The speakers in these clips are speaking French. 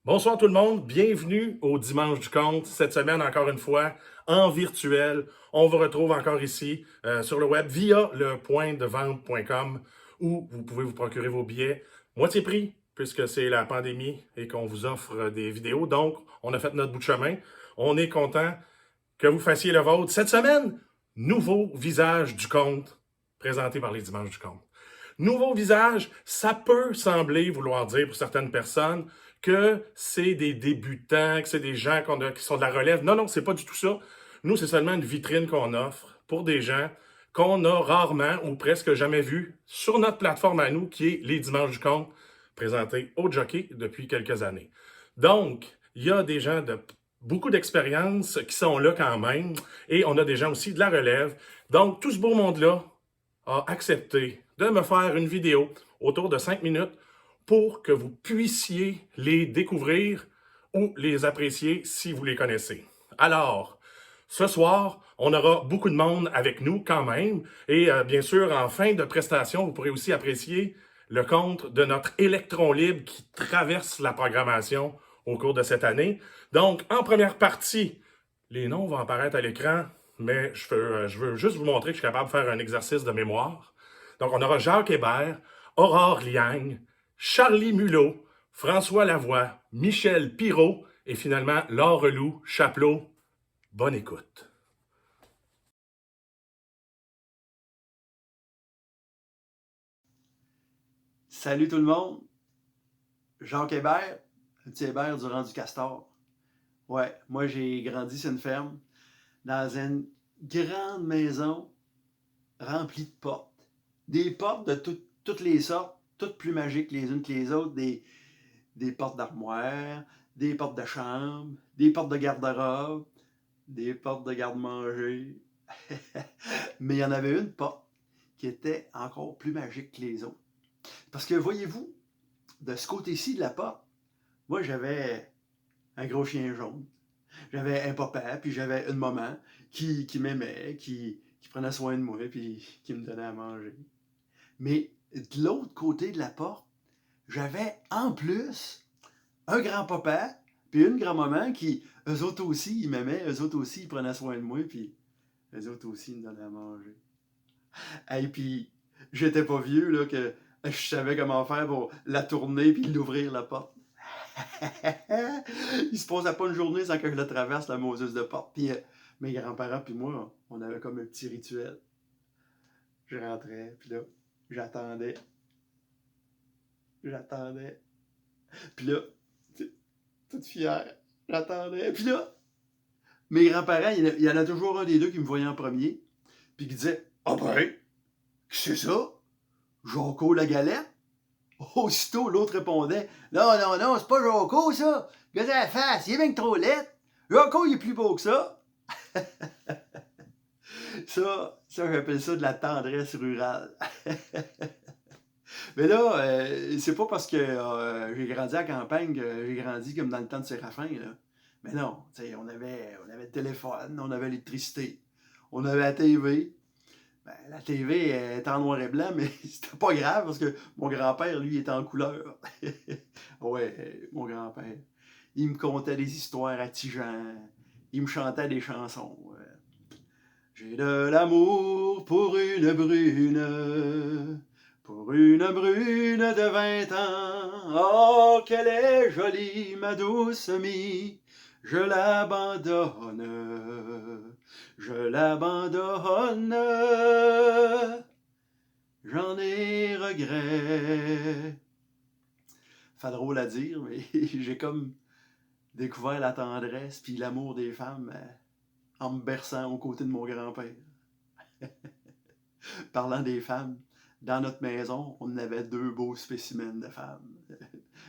Bonsoir tout le monde, bienvenue au Dimanche du Compte. Cette semaine, encore une fois, en virtuel. On vous retrouve encore ici sur le web via lepointdevente.com où vous pouvez vous procurer vos billets moitié prix puisque c'est la pandémie et qu'on vous offre des vidéos. Donc, on a fait notre bout de chemin. On est content que vous fassiez le vôtre. Cette semaine, nouveau visage du compte présenté par les Dimanches du Compte. Nouveau visage, ça peut sembler vouloir dire pour certaines personnes que c'est des débutants, que c'est des gens qui sont de la relève. Non, non, c'est pas du tout ça. Nous, c'est seulement une vitrine qu'on offre pour des gens qu'on a rarement ou presque jamais vus sur notre plateforme à nous, qui est Les Dimanches du Compte, présenté au Jockey depuis quelques années. Donc, il y a des gens de beaucoup d'expérience qui sont là quand même, et on a des gens aussi de la relève. Donc, tout ce beau monde-là a accepté de me faire une vidéo autour de 5 minutes pour que vous puissiez les découvrir ou les apprécier si vous les connaissez. Alors, ce soir, on aura beaucoup de monde avec nous quand même. Et bien sûr, en fin de prestation, vous pourrez aussi apprécier le compte de notre électron libre qui traverse la programmation au cours de cette année. Donc, en première partie, les noms vont apparaître à l'écran, mais je veux juste vous montrer que je suis capable de faire un exercice de mémoire. Donc, on aura Jacques Hébert, Aurore Liang, Charlie Mulot, François Lavoie, Michel Pirot et finalement Laure Reloux, Chapelot. Bonne écoute. Salut tout le monde, Jacques Hébert, un petit Hébert du rang du Castor. Ouais, moi j'ai grandi sur une ferme, dans une grande maison remplie de portes. Des portes de toutes les sortes, toutes plus magiques les unes que les autres, des portes d'armoire, des portes de chambre, des portes de garde-robe, des portes de garde-manger. Mais il y en avait une porte qui était encore plus magique que les autres. Parce que voyez-vous, de ce côté-ci de la porte, moi j'avais un gros chien jaune. J'avais un papa, puis j'avais une maman qui m'aimait, qui prenait soin de moi, puis qui me donnait à manger. Mais de l'autre côté de la porte, j'avais en plus un grand-papa, puis une grand-maman qui, eux autres aussi, ils m'aimaient, eux autres aussi, ils prenaient soin de moi, puis eux autres aussi, ils me donnaient à manger. Et puis, j'étais pas vieux, là, que je savais comment faire pour la tourner, puis l'ouvrir la porte. Il se passait pas une journée sans que je le traverse, la Moses de porte. Puis mes grands-parents puis moi, on avait comme un petit rituel. Je rentrais, puis là, j'attendais. J'attendais. Puis là, toute fière, j'attendais. Puis là, mes grands-parents, il y en a toujours un des deux qui me voyait en premier, puis qui disait Ah ben, c'est ça? Joko la galette? Aussitôt, l'autre répondait Non, non, non, c'est pas Joko, ça. Regarde la face, il est bien que trop laid. Joko, il est plus beau que ça. Ça j'appelle ça de la tendresse rurale. Mais là, c'est pas parce que j'ai grandi à la campagne que j'ai grandi comme dans le temps de Séraphin, là. Mais non, on avait le téléphone, on avait l'électricité, on avait la TV. Ben, la TV était en noir et blanc, mais c'était pas grave parce que mon grand-père, lui, était en couleur. Ouais, mon grand-père. Il me contait des histoires attigeantes. Il me chantait des chansons. J'ai de l'amour pour une brune de 20 ans. Oh, qu'elle est jolie, ma douce amie, je l'abandonne, je l'abandonne, j'en ai regret. Fait drôle à dire, mais j'ai comme découvert la tendresse puis l'amour des femmes en me berçant aux côtés de mon grand-père. Parlant des femmes, dans notre maison, on avait deux beaux spécimens de femmes.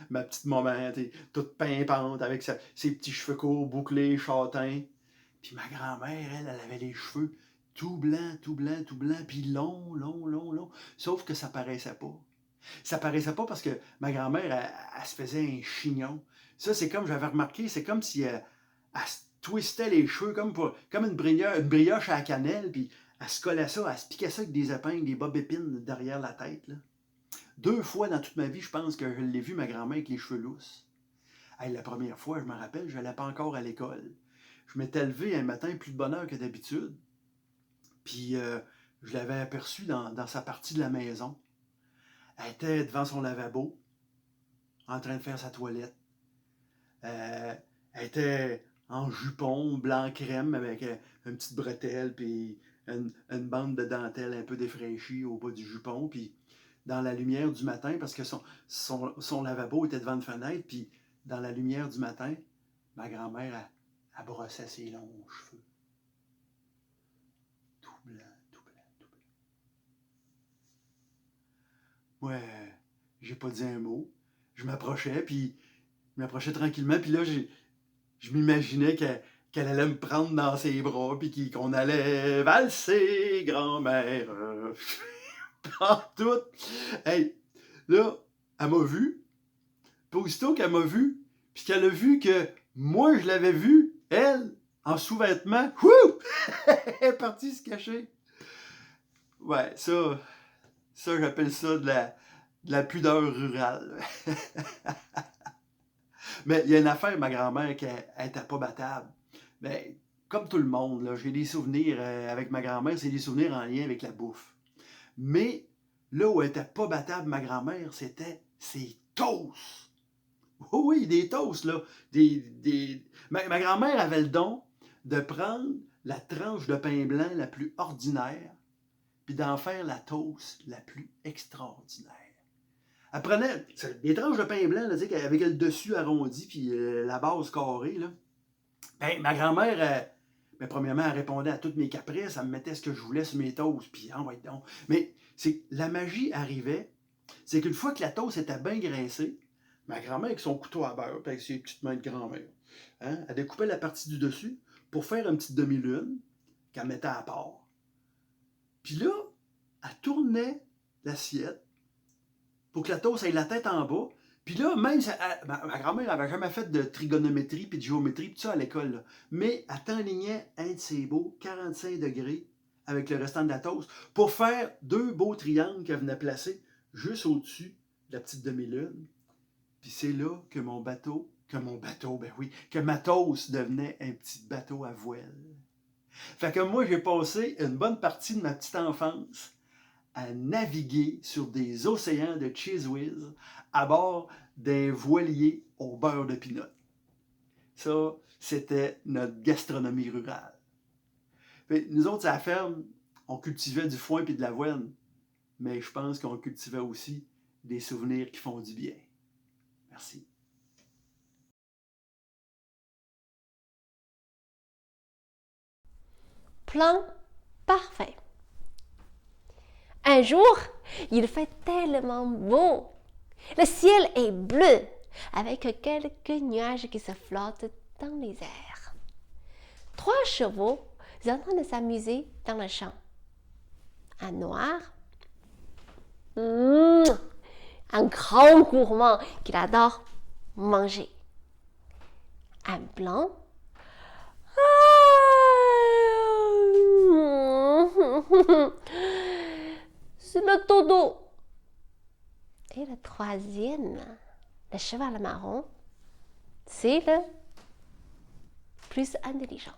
Ma petite maman, toute pimpante, avec ses petits cheveux courts, bouclés, châtains. Puis ma grand-mère, elle avait les cheveux tout blancs, tout blancs, tout blancs, puis longs, longs, longs, longs. Sauf que ça paraissait pas. Ça paraissait pas parce que ma grand-mère, elle se faisait un chignon. Ça, c'est comme, j'avais remarqué, c'est comme si elle se twistait les cheveux comme une brioche à la cannelle, puis elle se collait ça, elle se piquait ça avec des épingles, des bobs épines derrière la tête. Là. 2 fois dans toute ma vie, je pense que je l'ai vu, ma grand-mère, avec les cheveux lousses. Hey, la première fois, je me rappelle, je n'allais pas encore à l'école. Je m'étais levé un matin plus de bonne heure que d'habitude. Puis je l'avais aperçue dans sa partie de la maison. Elle était devant son lavabo, en train de faire sa toilette. Elle était en jupon blanc crème avec une petite bretelle puis une bande de dentelle un peu défraîchie au bas du jupon. Puis dans la lumière du matin, parce que son lavabo était devant une fenêtre, puis dans la lumière du matin, ma grand-mère, elle brossait ses longs cheveux. Tout blanc, tout blanc, tout blanc. Moi, j'ai pas dit un mot. Je m'approchais, puis je m'approchais tranquillement, puis là, je m'imaginais qu'elle allait me prendre dans ses bras, puis qu'on allait valser, grand-mère. Tout. Hey, là, elle m'a vu. Puis aussitôt qu'elle m'a vu, puis qu'elle a vu que moi, je l'avais vue, elle, en sous-vêtements, wouh! Elle est partie se cacher. Ouais, ça j'appelle ça de la pudeur rurale. Mais il y a une affaire, ma grand-mère, qu'elle n'était pas battable. Mais comme tout le monde, là, j'ai des souvenirs avec ma grand-mère, c'est des souvenirs en lien avec la bouffe. Mais là où elle n'était pas battable, ma grand-mère, c'était ses toasts. Oui, des toasts, là. Ma grand-mère avait le don de prendre la tranche de pain blanc la plus ordinaire puis d'en faire la toast la plus extraordinaire. Elle prenait des tranches de pain blanc là, avec le dessus arrondi puis la base carrée. Là. Ben, ma grand-mère, premièrement, elle répondait à toutes mes caprices, elle me mettait ce que je voulais sur mes toasts, puis envoie donc. Mais la magie arrivait, c'est qu'une fois que la toast était bien graissée, ma grand-mère, avec son couteau à beurre, avec ses petites mains de grand-mère, hein, elle découpait la partie du dessus pour faire une petite demi-lune qu'elle mettait à part. Puis là, elle tournait l'assiette pour que la toast ait la tête en bas. Puis là, même, ma grand-mère n'avait jamais fait de trigonométrie puis de géométrie, tout ça à l'école. Là. Mais elle t'enlignait un de ses beaux 45 degrés avec le restant de la toast pour faire 2 beaux triangles qu'elle venait placer juste au-dessus de la petite demi-lune. Puis c'est là que que ma toast devenait un petit bateau à voile. Fait que moi, j'ai passé une bonne partie de ma petite enfance à naviguer sur des océans de Cheez Whiz à bord d'un voilier au beurre de pinot. Ça, c'était notre gastronomie rurale. Puis nous autres, à la ferme, on cultivait du foin et de l'avoine, mais je pense qu'on cultivait aussi des souvenirs qui font du bien. Merci. Plan parfait. Un jour, il fait tellement beau. Le ciel est bleu, avec quelques nuages qui se flottent dans les airs. 3 chevaux sont en train de s'amuser dans le champ. Un noir, un grand gourmand qui adore manger. Un blanc, c'est le dodo. Et le troisième, le cheval marron, c'est le plus intelligent.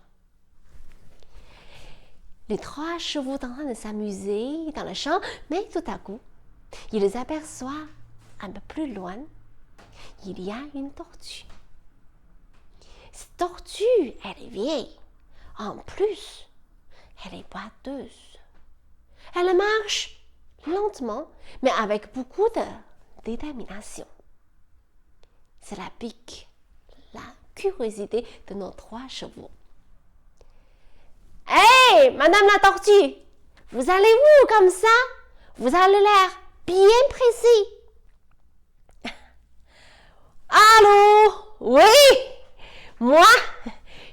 Les 3 chevaux sont en train de s'amuser dans le champ, mais tout à coup, ils aperçoivent un peu plus loin, il y a une tortue. Cette tortue, elle est vieille. En plus, elle est boiteuse. Elle marche lentement, mais avec beaucoup de détermination. Cela pique la curiosité de nos 3 chevaux. Hey, Madame la tortue, vous allez où comme ça? Vous avez l'air bien précis. Allô? Oui, moi,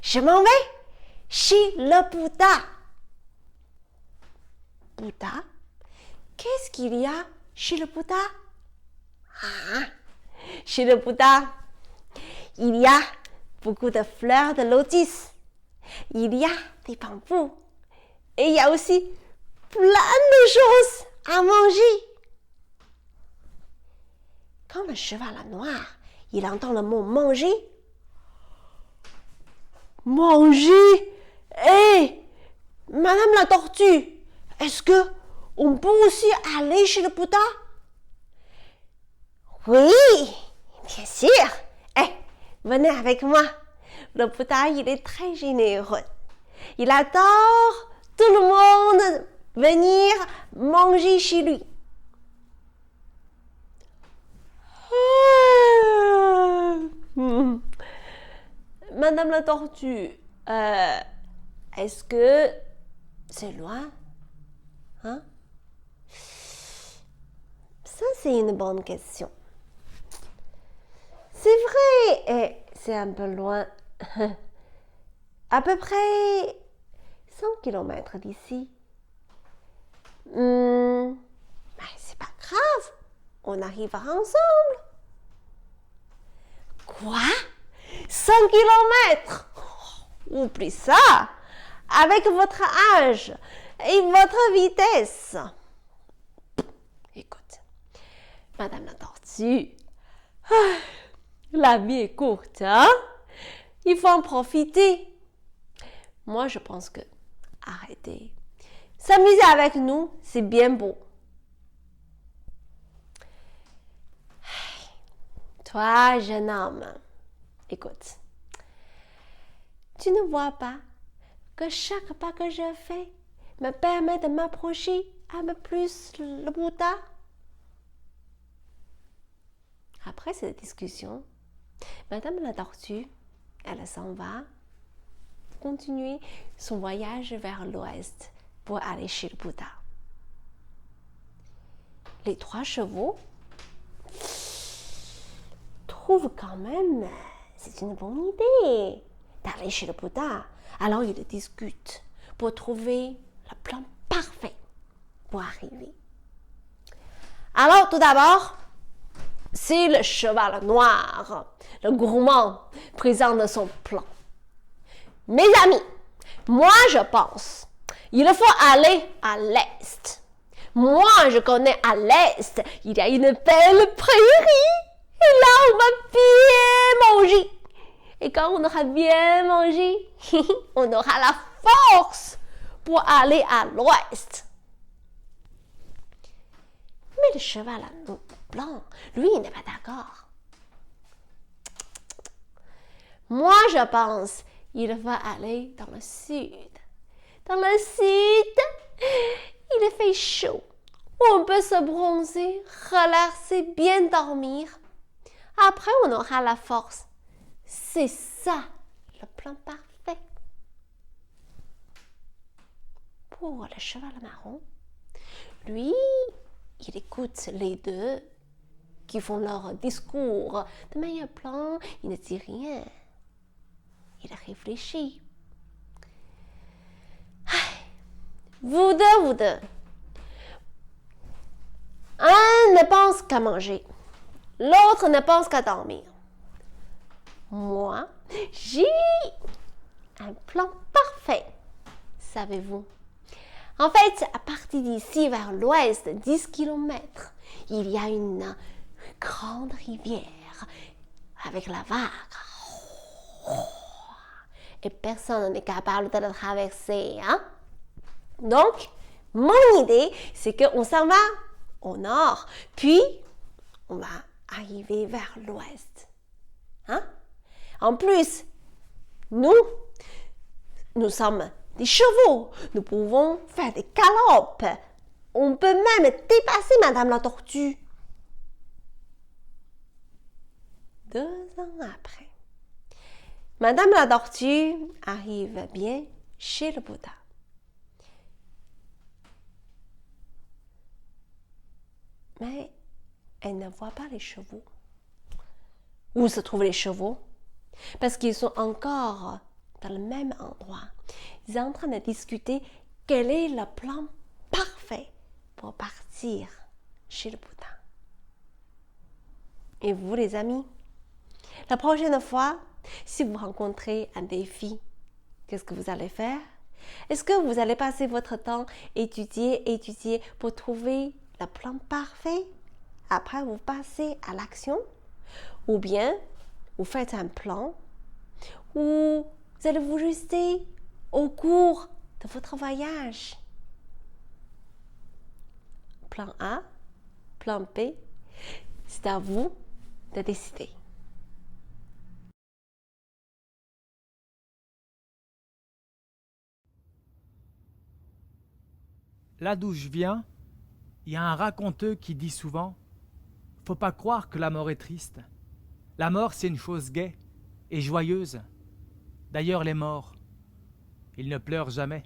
je m'en vais chez le Bouddha. Bouddha? Qu'est-ce qu'il y a chez le Bouddha? Chez le Bouddha, il y a beaucoup de fleurs de lotus. Il y a des bambous. Et il y a aussi plein de choses à manger. Quand le cheval noir il entend le mot manger. Manger? Hé, Madame la tortue, est-ce que on peut aussi aller chez le Bouddha? Oui, bien sûr. Eh, venez avec moi. Le Bouddha, il est très généreux. Il adore tout le monde venir manger chez lui. Madame la tortue, est-ce que c'est loin? Hein? Ça, c'est une bonne question. C'est vrai, et c'est un peu loin. À peu près 100 km d'ici. C'est pas grave, on arrivera ensemble. Quoi? 100 km? Oublie ça. Avec votre âge et votre vitesse. Écoute, Madame la tortue, la vie est courte, hein? Il faut en profiter. Moi, je pense que arrêtez. S'amuser avec nous, c'est bien beau. Toi, jeune homme, écoute. Tu ne vois pas que chaque pas que je fais me permet de m'approcher un peu plus le Bouddha? Après cette discussion, Madame la tortue, elle s'en va continuer son voyage vers l'ouest pour aller chez le Bouddha. Les 3 chevaux trouvent quand même c'est une bonne idée d'aller chez le Bouddha. Alors ils discutent pour trouver le plan parfait pour arriver. Alors tout d'abord, c'est le cheval noir, le gourmand, présente son plan. Mes amis, moi je pense, il faut aller à l'est. Moi je connais à l'est, il y a une belle prairie. Et là on va bien manger. Et quand on aura bien mangé, on aura la force pour aller à l'ouest. Mais le cheval blanc, lui, il n'est pas d'accord. Moi, je pense il va aller dans le sud. Dans le sud, il fait chaud. On peut se bronzer, relaxer, bien dormir. Après, on aura la force. C'est ça, le plan parfait. Pour le cheval marron, lui, il écoute les deux qui font leur discours de meilleur plan. Il ne dit rien. Il réfléchit. Vous deux. Un ne pense qu'à manger. L'autre ne pense qu'à dormir. Moi, j'ai un plan parfait. Savez-vous? En fait, à partir d'ici vers l'ouest, 10 km, il y a une grande rivière avec la vague. Et personne n'est capable de la traverser. Hein? Donc, mon idée, c'est qu'on s'en va au nord, puis on va arriver vers l'ouest. Hein? En plus, nous sommes des chevaux. Nous pouvons faire des galopes. On peut même dépasser Madame la tortue. 2 ans après, Madame la tortue arrive bien chez le Bouddha. Mais elle ne voit pas les chevaux. Où se trouvent les chevaux? Parce qu'ils sont encore dans le même endroit. Ils sont en train de discuter quel est le plan parfait pour partir chez le Bouddha. Et vous, les amis, la prochaine fois, si vous rencontrez un défi, qu'est-ce que vous allez faire? Est-ce que vous allez passer votre temps étudier pour trouver le plan parfait? Après, vous passez à l'action? Ou bien, vous faites un plan ou vous allez vous ajuster au cours de votre voyage. Plan A, plan B, c'est à vous de décider. Là d'où je viens, il y a un raconteux qui dit souvent « Faut pas croire que la mort est triste. La mort, c'est une chose gaie et joyeuse. D'ailleurs, les morts, ils ne pleurent jamais. »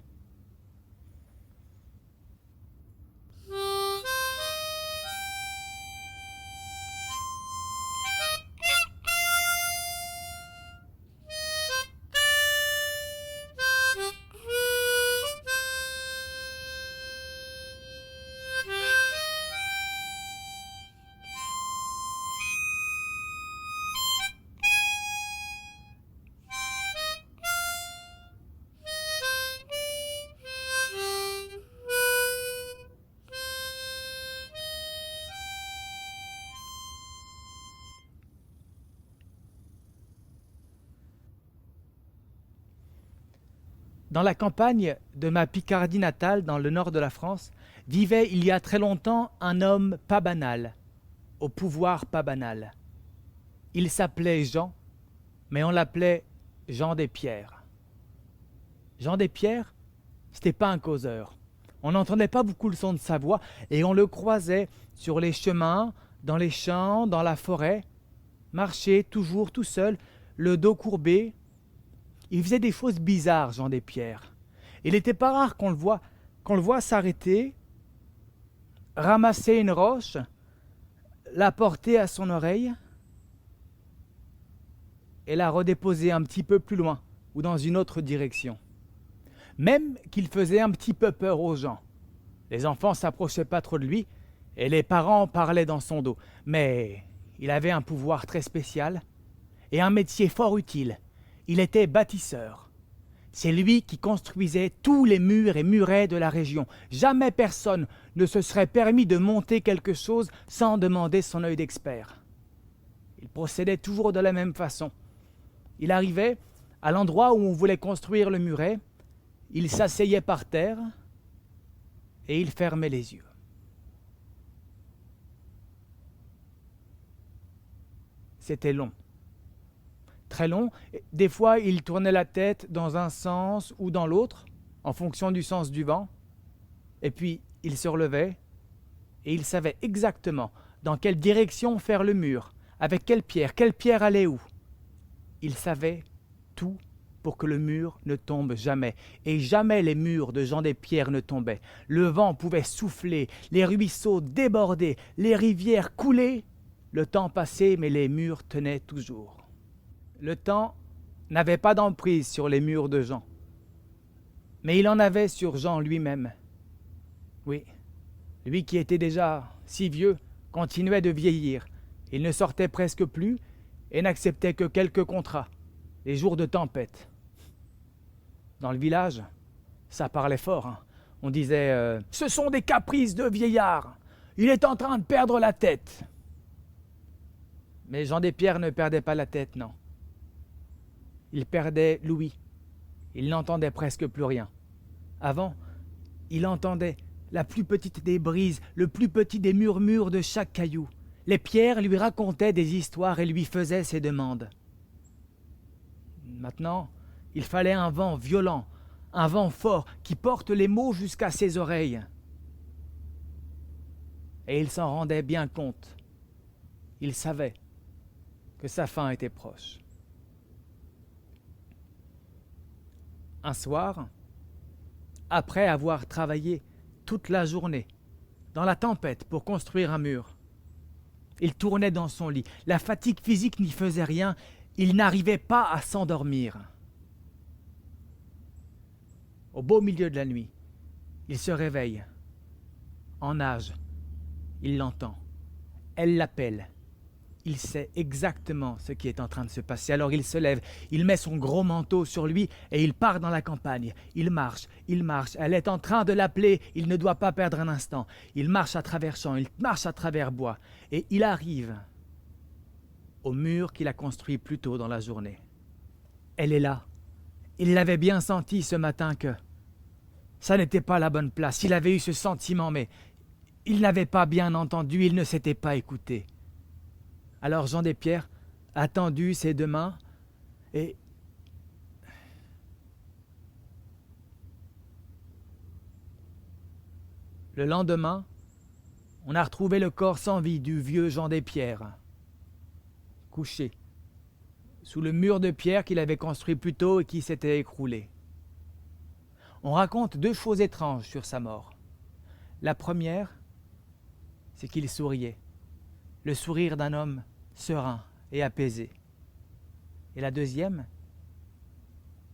Dans la campagne de ma Picardie natale, dans le nord de la France, vivait il y a très longtemps un homme pas banal, au pouvoir pas banal. Il s'appelait Jean, mais on l'appelait Jean des Pierres. Jean des Pierres, c'était pas un causeur. On n'entendait pas beaucoup le son de sa voix et on le croisait sur les chemins, dans les champs, dans la forêt, marcher toujours tout seul, le dos courbé. Il faisait des choses bizarres, Jean des Pierres. Il n'était pas rare qu'on le voit s'arrêter, ramasser une roche, la porter à son oreille et la redéposer un petit peu plus loin ou dans une autre direction. Même qu'il faisait un petit peu peur aux gens. Les enfants s'approchaient pas trop de lui et les parents parlaient dans son dos. Mais il avait un pouvoir très spécial et un métier fort utile. Il était bâtisseur. C'est lui qui construisait tous les murs et murets de la région. Jamais personne ne se serait permis de monter quelque chose sans demander son œil d'expert. Il procédait toujours de la même façon. Il arrivait à l'endroit où on voulait construire le muret, il s'asseyait par terre et il fermait les yeux. C'était long. Très long. Des fois, il tournait la tête dans un sens ou dans l'autre, en fonction du sens du vent. Et puis, il se relevait et il savait exactement dans quelle direction faire le mur, avec quelle pierre allait où. Il savait tout pour que le mur ne tombe jamais. Et jamais les murs de Jean des Pierres ne tombaient. Le vent pouvait souffler, les ruisseaux déborder, les rivières couler. Le temps passait, mais les murs tenaient toujours. Le temps n'avait pas d'emprise sur les murs de Jean, mais il en avait sur Jean lui-même. Oui, lui qui était déjà si vieux, continuait de vieillir. Il ne sortait presque plus et n'acceptait que quelques contrats, les jours de tempête. Dans le village, ça parlait fort. Hein. On disait « Ce sont des caprices de vieillard. Il est en train de perdre la tête. » Mais Jean des Pierres ne perdait pas la tête, non. Il perdait l'ouïe. Il n'entendait presque plus rien. Avant, il entendait la plus petite des brises, le plus petit des murmures de chaque caillou. Les pierres lui racontaient des histoires et lui faisaient ses demandes. Maintenant, il fallait un vent violent, un vent fort qui porte les mots jusqu'à ses oreilles. Et il s'en rendait bien compte. Il savait que sa fin était proche. Un soir, après avoir travaillé toute la journée dans la tempête pour construire un mur, il tournait dans son lit. La fatigue physique n'y faisait rien. Il n'arrivait pas à s'endormir. Au beau milieu de la nuit, il se réveille. En nage, il l'entend. Elle l'appelle. Il sait exactement ce qui est en train de se passer. Alors il se lève, il met son gros manteau sur lui et il part dans la campagne. Il marche. Elle est en train de l'appeler. Il ne doit pas perdre un instant. Il marche à travers champs, il marche à travers bois. Et il arrive au mur qu'il a construit plus tôt dans la journée. Elle est là. Il l'avait bien senti ce matin que ça n'était pas la bonne place. Il avait eu ce sentiment, mais il n'avait pas bien entendu, il ne s'était pas écouté. Alors Jean Despierres a tendu ses deux mains et le lendemain, on a retrouvé le corps sans vie du vieux Jean Despierres, couché, sous le mur de pierre qu'il avait construit plus tôt et qui s'était écroulé. On raconte deux choses étranges sur sa mort. La première, c'est qu'il souriait, le sourire d'un homme serein et apaisé. Et la deuxième,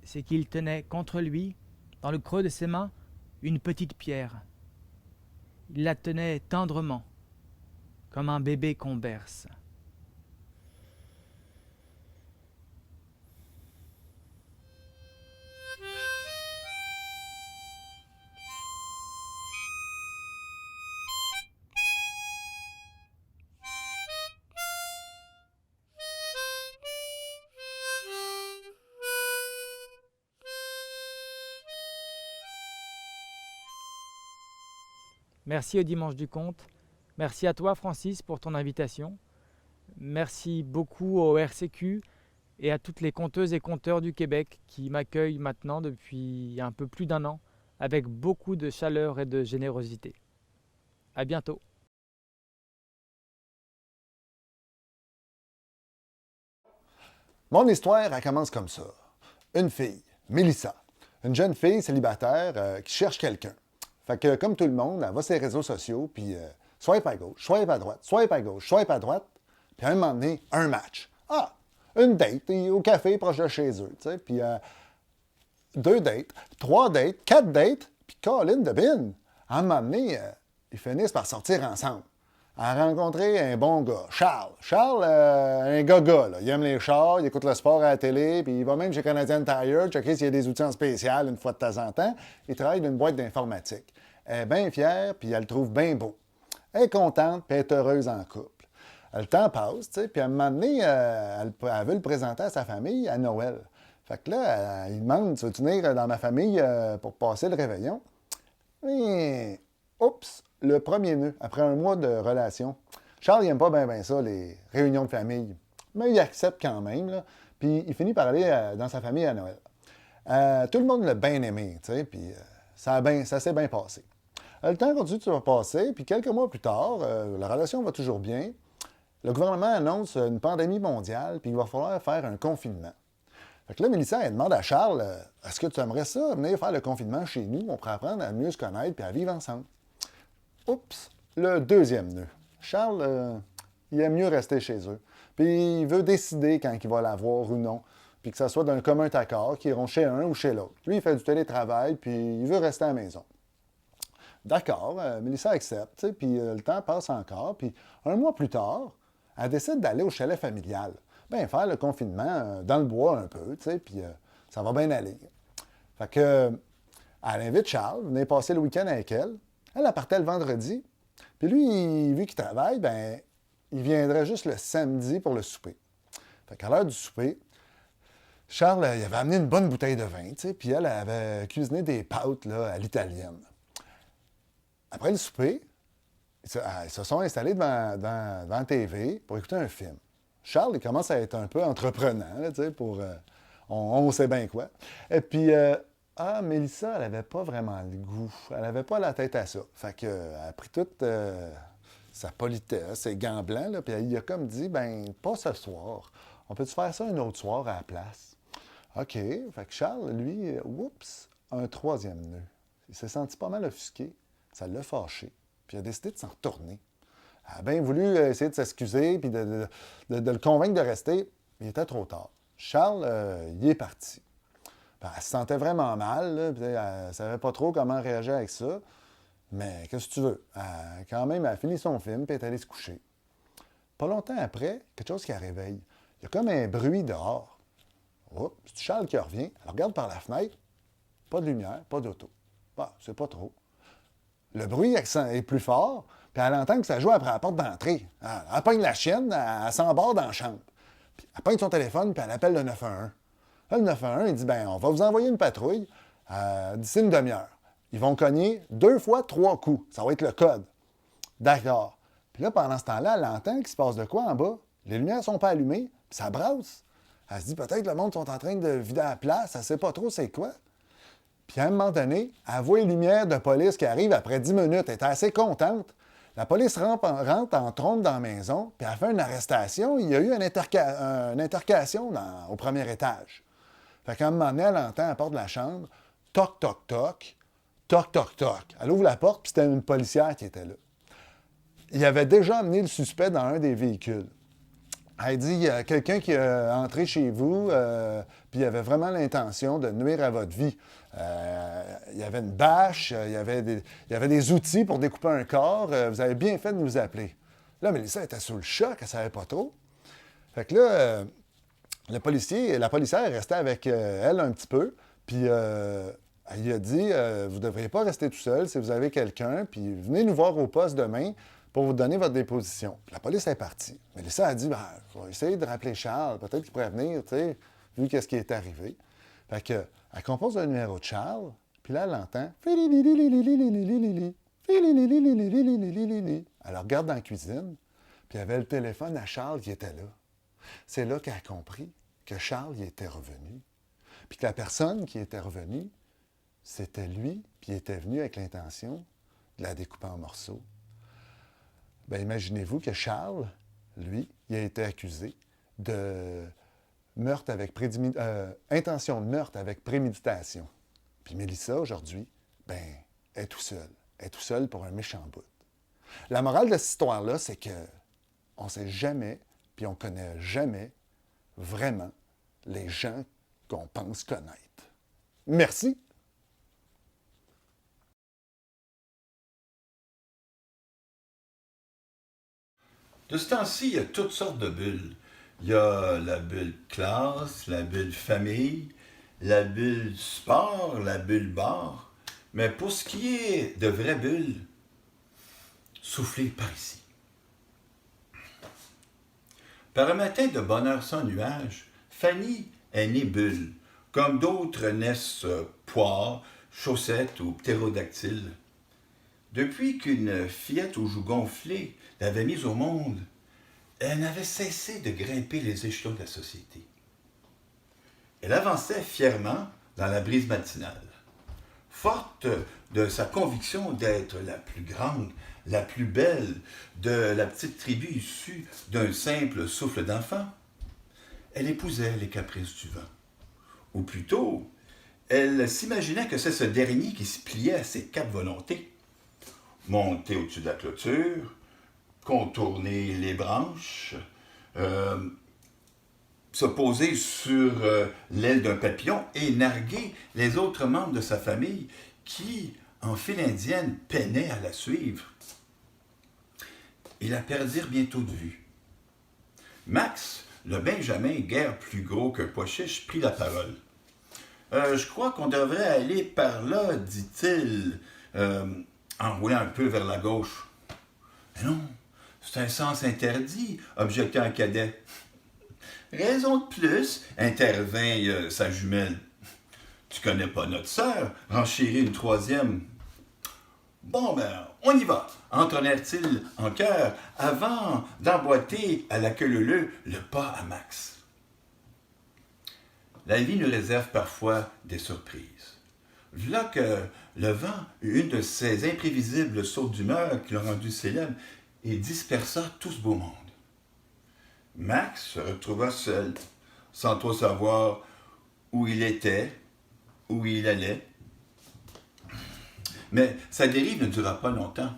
c'est qu'il tenait contre lui, dans le creux de ses mains, une petite pierre. Il la tenait tendrement, comme un bébé qu'on berce. Merci au Dimanche du Conte. Merci à toi, Francis, pour ton invitation. Merci beaucoup au RCQ et à toutes les conteuses et conteurs du Québec qui m'accueillent maintenant depuis un peu plus d'un an avec beaucoup de chaleur et de générosité. À bientôt. Mon histoire, elle commence comme ça. Une fille, Mélissa, une jeune fille célibataire qui cherche quelqu'un. Fait que, comme tout le monde, elle va sur les réseaux sociaux, puis swipe à gauche, swipe à droite, swipe à gauche, swipe à droite, puis à un moment donné, un match. Ah, une date au café proche de chez eux, tu sais, puis 2 dates, 3 dates, 4 dates, puis Colin de bin. À un moment donné, ils finissent par sortir ensemble. Elle a rencontré un bon gars, Charles. Charles, un gars, là. Il aime les chars, il écoute le sport à la télé, puis il va même chez Canadian Tire, checker s'il y a des outils en spécial une fois de temps en temps. Il travaille dans une boîte d'informatique. Elle est bien fière, puis elle le trouve bien beau. Elle est contente, puis elle est heureuse en couple. Le temps passe, tu sais, puis à un moment donné, elle veut le présenter à sa famille à Noël. Fait que là, il demande, tu veux venir dans ma famille pour passer le réveillon? Et, oups, le premier nœud, après un mois de relation. Charles, il n'aime pas bien ça, les réunions de famille. Mais il accepte quand même, là. Puis il finit par aller dans sa famille à Noël. Tout le monde l'a bien aimé, tu sais, puis ça s'est bien passé. Le temps continue de se passer, puis quelques mois plus tard, la relation va toujours bien. Le gouvernement annonce une pandémie mondiale, puis il va falloir faire un confinement. Fait que là, Mélissa, elle demande à Charles, est-ce que tu aimerais ça, venir faire le confinement chez nous? On pourrait apprendre à mieux se connaître puis à vivre ensemble. Oups, le deuxième nœud. Charles, il aime mieux rester chez eux. Puis il veut décider quand il va l'avoir ou non. Puis que ça soit d'un commun accord, qu'ils iront chez un ou chez l'autre. Lui, il fait du télétravail, puis il veut rester à la maison. D'accord, Mélissa accepte, puis le temps passe encore. Puis un mois plus tard, elle décide d'aller au chalet familial. Bien, faire le confinement dans le bois un peu, puis ça va bien aller. Fait que, elle invite Charles, venir passer le week-end avec elle. Elle partait le vendredi. Puis lui, vu qu'il travaille, ben, il viendrait juste le samedi pour le souper. Fait qu'à l'heure du souper, Charles, il avait amené une bonne bouteille de vin, puis elle avait cuisiné des pâtes là, à l'italienne. Après le souper, ils se sont installés devant la TV pour écouter un film. Charles, il commence à être un peu entreprenant, là, pour... on sait bien quoi. Et puis, Mélissa, elle n'avait pas vraiment le goût. Elle n'avait pas la tête à ça. Fait qu'elle a pris toute sa politesse, ses gants blancs, là, puis il a comme dit, ben pas ce soir. On peut-tu faire ça un autre soir à la place? OK. Fait que Charles, lui, oups, un troisième nœud. Il s'est senti pas mal offusqué. Ça l'a fâché. Puis il a décidé de s'en retourner. Elle a bien voulu essayer de s'excuser puis de le convaincre de rester. Mais il était trop tard. Charles, il est parti. Ben, elle se sentait vraiment mal. Là, puis elle ne savait pas trop comment réagir avec ça. Mais qu'est-ce que tu veux? Quand même, elle a fini son film puis elle est allée se coucher. Pas longtemps après, quelque chose qui la réveille. Il y a comme un bruit dehors. Oups, c'est Charles qui revient. Elle regarde par la fenêtre. Pas de lumière, pas d'auto. Bah, c'est pas trop. Le bruit est plus fort, puis elle entend que ça joue après la porte d'entrée. Elle pogne la chienne, elle s'embarre dans la chambre. Puis elle prend son téléphone, puis elle appelle le 911. Là, le 911, il dit, ben, on va vous envoyer une patrouille d'ici une demi-heure. Ils vont cogner 2 fois 3 coups. Ça va être le code. D'accord. Puis là, pendant ce temps-là, elle entend qu'il se passe de quoi en bas. Les lumières ne sont pas allumées, puis ça brasse. Elle se dit, peut-être le monde sont en train de vider la place, elle ne sait pas trop c'est quoi. Puis à un moment donné, elle voit les lumières de police qui arrivent après 10 minutes. Elle est assez contente. La police rentre en trompe dans la maison, puis elle fait une arrestation. Il y a eu une intercation au premier étage. Fait qu'à un moment donné, elle entend à la porte de la chambre, toc, toc, toc, toc, toc, toc. Elle ouvre la porte, puis c'était une policière qui était là. Il avait déjà amené le suspect dans un des véhicules. Elle dit, il y a quelqu'un qui est entré chez vous, puis il avait vraiment l'intention de nuire à votre vie. Il y avait une bâche, il y avait des outils pour découper un corps. Vous avez bien fait de nous appeler. Là, Mélissa était sous le choc, elle ne savait pas trop. Fait que là, la policière restait avec elle un petit peu, puis elle lui a dit, vous ne devriez pas rester tout seul si vous avez quelqu'un, puis venez nous voir au poste demain pour vous donner votre déposition. Puis la police est partie. Mélissa a dit, ben, je vais essayer de rappeler Charles, peut-être qu'il pourrait venir, tu sais, vu qu'est-ce qui est arrivé. Fait que, elle compose le numéro de Charles, puis là, elle l'entend. Elle regarde dans la cuisine, puis il y avait le téléphone à Charles qui était là. C'est là qu'elle a compris que Charles y était revenu. Puis que la personne qui était revenue, c'était lui, puis il était venu avec l'intention de la découper en morceaux. Bien, imaginez-vous que Charles, lui, il a été accusé de meurtre avec intention de meurtre avec préméditation. Puis Mélissa, aujourd'hui, ben, est tout seul. Elle est tout seul pour un méchant bout. La morale de cette histoire-là, c'est que on ne sait jamais, puis on ne connaît jamais vraiment les gens qu'on pense connaître. Merci. De ce temps-ci, il y a toutes sortes de bulles. Il y a la bulle classe, la bulle famille, la bulle sport, la bulle bar. Mais pour ce qui est de vraies bulles, soufflez par ici. Par un matin de bonheur sans nuage, Fanny est née bulle, comme d'autres naissent poires, chaussettes ou ptérodactyles. Depuis qu'une fillette aux joues gonflées l'avait mise au monde, elle n'avait cessé de grimper les échelons de la société. Elle avançait fièrement dans la brise matinale, forte de sa conviction d'être la plus grande, la plus belle de la petite tribu issue d'un simple souffle d'enfant. Elle épousait les caprices du vent. Ou plutôt, elle s'imaginait que c'est ce dernier qui se pliait à ses quatre volontés. Monter au-dessus de la clôture, contourner les branches, se poser sur l'aile d'un papillon et narguer les autres membres de sa famille qui, en file indienne, peinaient à la suivre. Ils la perdirent bientôt de vue. Max, le Benjamin, guère plus gros qu'un pois chiche, prit la parole. Je crois qu'on devrait aller par là, dit-il, en roulant un peu vers la gauche. Mais non, c'est un sens interdit, objecta un cadet. Raison de plus, intervint sa jumelle. Tu connais pas notre sœur, renchérit une troisième. Bon, ben, on y va, entonnèrent-ils en chœur, avant d'emboîter à la queue leu le pas à Max. La vie nous réserve parfois des surprises. Voilà que le vent eut une de ces imprévisibles sautes d'humeur qui l'ont rendu célèbre et dispersa tout ce beau monde. Max se retrouva seul, sans trop savoir où il était, où il allait. Mais sa dérive ne dura pas longtemps.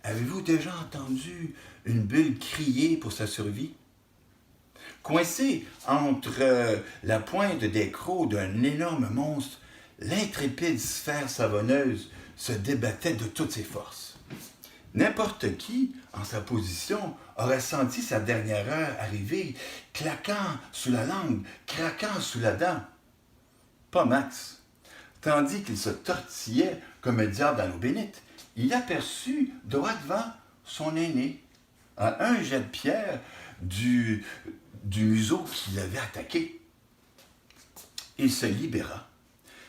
Avez-vous déjà entendu une bulle crier pour sa survie? Coincé entre la pointe des crocs d'un énorme monstre, l'intrépide sphère savonneuse se débattait de toutes ses forces. N'importe qui, en sa position, aurait senti sa dernière heure arriver, claquant sous la langue, craquant sous la dent. Pas Max. Tandis qu'il se tortillait comme un diable dans l'eau bénite, il aperçut droit devant son aîné, à un jet de pierre du museau qui l'avait attaqué. Il se libéra,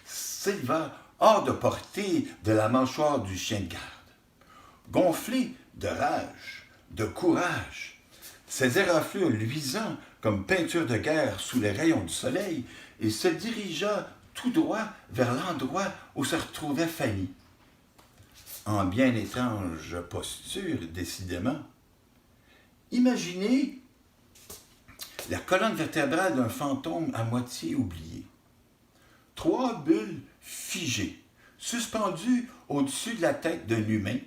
s'éleva hors de portée de la mâchoire du chien de garde. Gonflé de rage, de courage, ses éraflures luisant comme peinture de guerre sous les rayons du soleil, il se dirigea tout droit vers l'endroit où se retrouvait Fanny. En bien étrange posture, décidément. Imaginez la colonne vertébrale d'un fantôme à moitié oublié. 3 bulles figées, suspendues au-dessus de la tête d'un humain,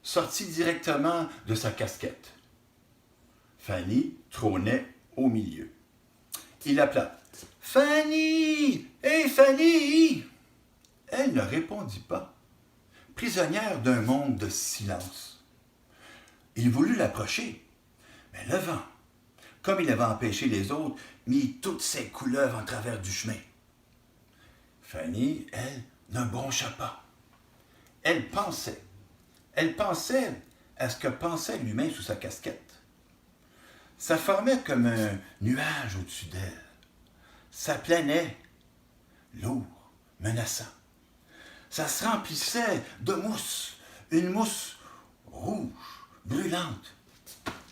sorties directement de sa casquette. Fanny trônait au milieu. Il appela « Fanny! Hé, Fanny! » Elle ne répondit pas, prisonnière d'un monde de silence. Il voulut l'approcher, mais le vent, comme il avait empêché les autres, mit toutes ses couleuvres en travers du chemin. Fanny, elle, ne broncha pas. Elle pensait à ce que pensait l'humain sous sa casquette. Ça formait comme un nuage au-dessus d'elle. Ça planait, lourd, menaçant. Ça se remplissait de mousse, une mousse rouge, brûlante.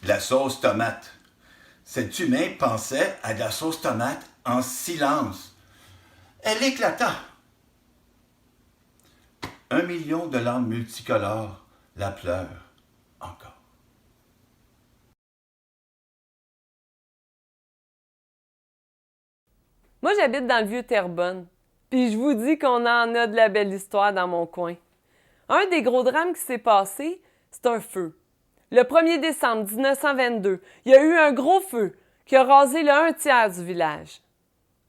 De la sauce tomate. Cet humain pensait à de la sauce tomate en silence. Elle éclata. 1 million de larmes multicolores la pleurent encore. Moi, j'habite dans le vieux Terrebonne. Puis je vous dis qu'on en a de la belle histoire dans mon coin. Un des gros drames qui s'est passé, c'est un feu. Le 1er décembre 1922, il y a eu un gros feu qui a rasé le 1/3 du village.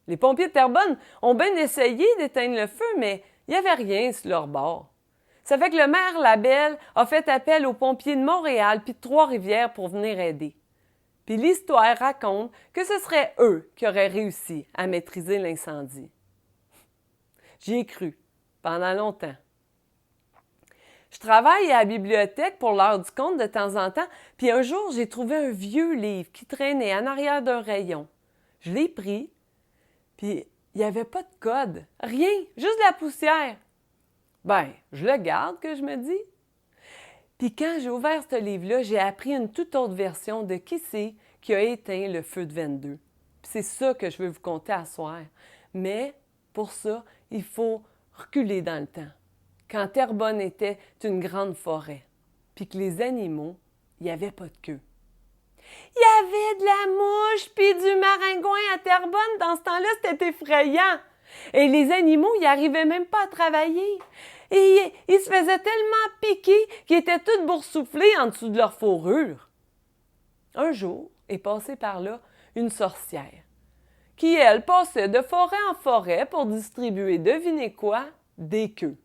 Les pompiers de Terrebonne ont bien essayé d'éteindre le feu, mais il n'y avait rien sur leur bord. Ça fait que le maire Labelle a fait appel aux pompiers de Montréal puis de Trois-Rivières pour venir aider. Puis l'histoire raconte que ce serait eux qui auraient réussi à maîtriser l'incendie. J'y ai cru pendant longtemps. Je travaille à la bibliothèque pour l'heure du conte de temps en temps, puis un jour, j'ai trouvé un vieux livre qui traînait en arrière d'un rayon. Je l'ai pris, puis il n'y avait pas de code, rien, juste de la poussière. Ben, je le garde, que je me dis. Puis quand j'ai ouvert ce livre-là, j'ai appris une toute autre version de qui c'est qui a éteint le feu de 22. Puis c'est ça que je veux vous conter à soir. Mais pour ça, il faut reculer dans le temps. Quand Terrebonne était une grande forêt, puis que les animaux, il n'y avait pas de queue. Il y avait de la mouche puis du maringouin à Terrebonne. Dans ce temps-là, c'était effrayant. Et les animaux, ils n'arrivaient même pas à travailler. Et ils se faisaient tellement piquer qu'ils étaient tous boursouflés en dessous de leur fourrure. Un jour est passée par là une sorcière qui, elle, passait de forêt en forêt pour distribuer, devinez quoi, des queues.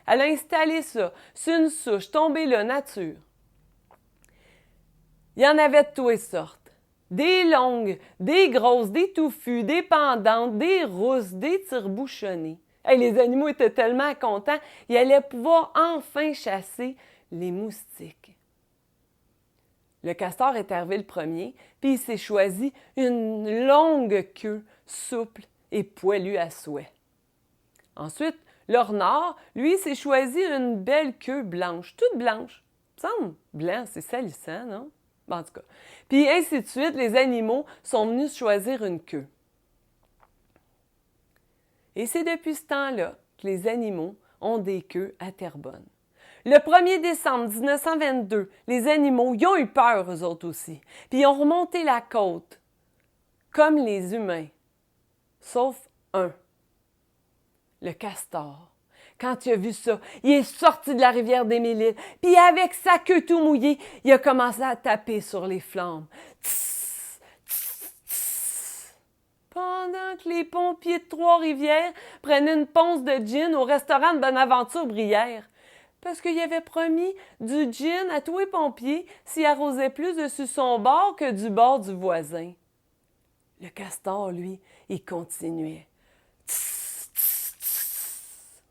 Elle a installé ça sur une souche tombée là, nature. Il y en avait de toutes sortes. Des longues, des grosses, des touffues, des pendantes, des rousses, des tire-bouchonnées. Hey, les animaux étaient tellement contents, ils allaient pouvoir enfin chasser les moustiques. Le castor est arrivé le premier, puis il s'est choisi une longue queue souple et poilue à souhait. Ensuite, le renard, lui, s'est choisi une belle queue blanche, toute blanche. Ça me semble blanc, c'est salissant, non? En tout cas. Puis ainsi de suite, les animaux sont venus choisir une queue. Et c'est depuis ce temps-là que les animaux ont des queues à Terrebonne. Le 1er décembre 1922, les animaux, ils ont eu peur, eux autres aussi. Puis ils ont remonté la côte, comme les humains, sauf un, le castor. Quand il a vu ça, il est sorti de la rivière des Mille-Îles, puis avec sa queue tout mouillée, il a commencé à taper sur les flammes. Tss, tss, tss. Pendant que les pompiers de Trois-Rivières prenaient une ponce de gin au restaurant de Bonaventure-Brière, parce qu'il avait promis du gin à tous les pompiers s'il arrosait plus dessus son bord que du bord du voisin. Le castor, lui, il continuait. Tss, tss, tss.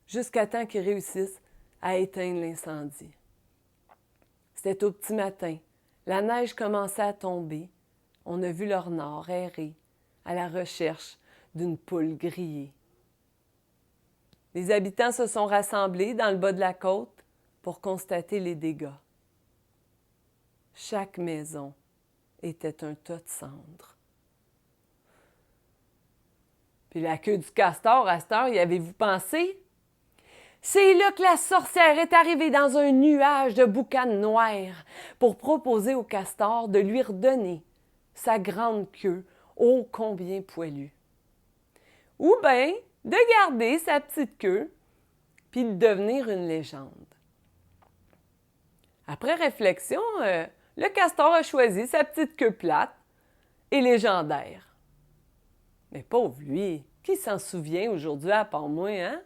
Jusqu'à temps qu'il réussisse à éteindre l'incendie. C'était au petit matin, La neige commençait à tomber. On a vu le renard errer à la recherche d'une poule grillée. Les habitants se sont rassemblés dans le bas de la côte pour constater les dégâts. Chaque maison était un tas de cendres. Puis la queue du castor, à cette heure, y avez-vous pensé? C'est là que la sorcière est arrivée dans un nuage de boucan noir pour proposer au castor de lui redonner sa grande queue ô combien poilue. Ou bien de garder sa petite queue puis de devenir une légende. Après réflexion, le castor a choisi sa petite queue plate et légendaire. Mais pauvre lui, qui s'en souvient aujourd'hui à part moi, hein?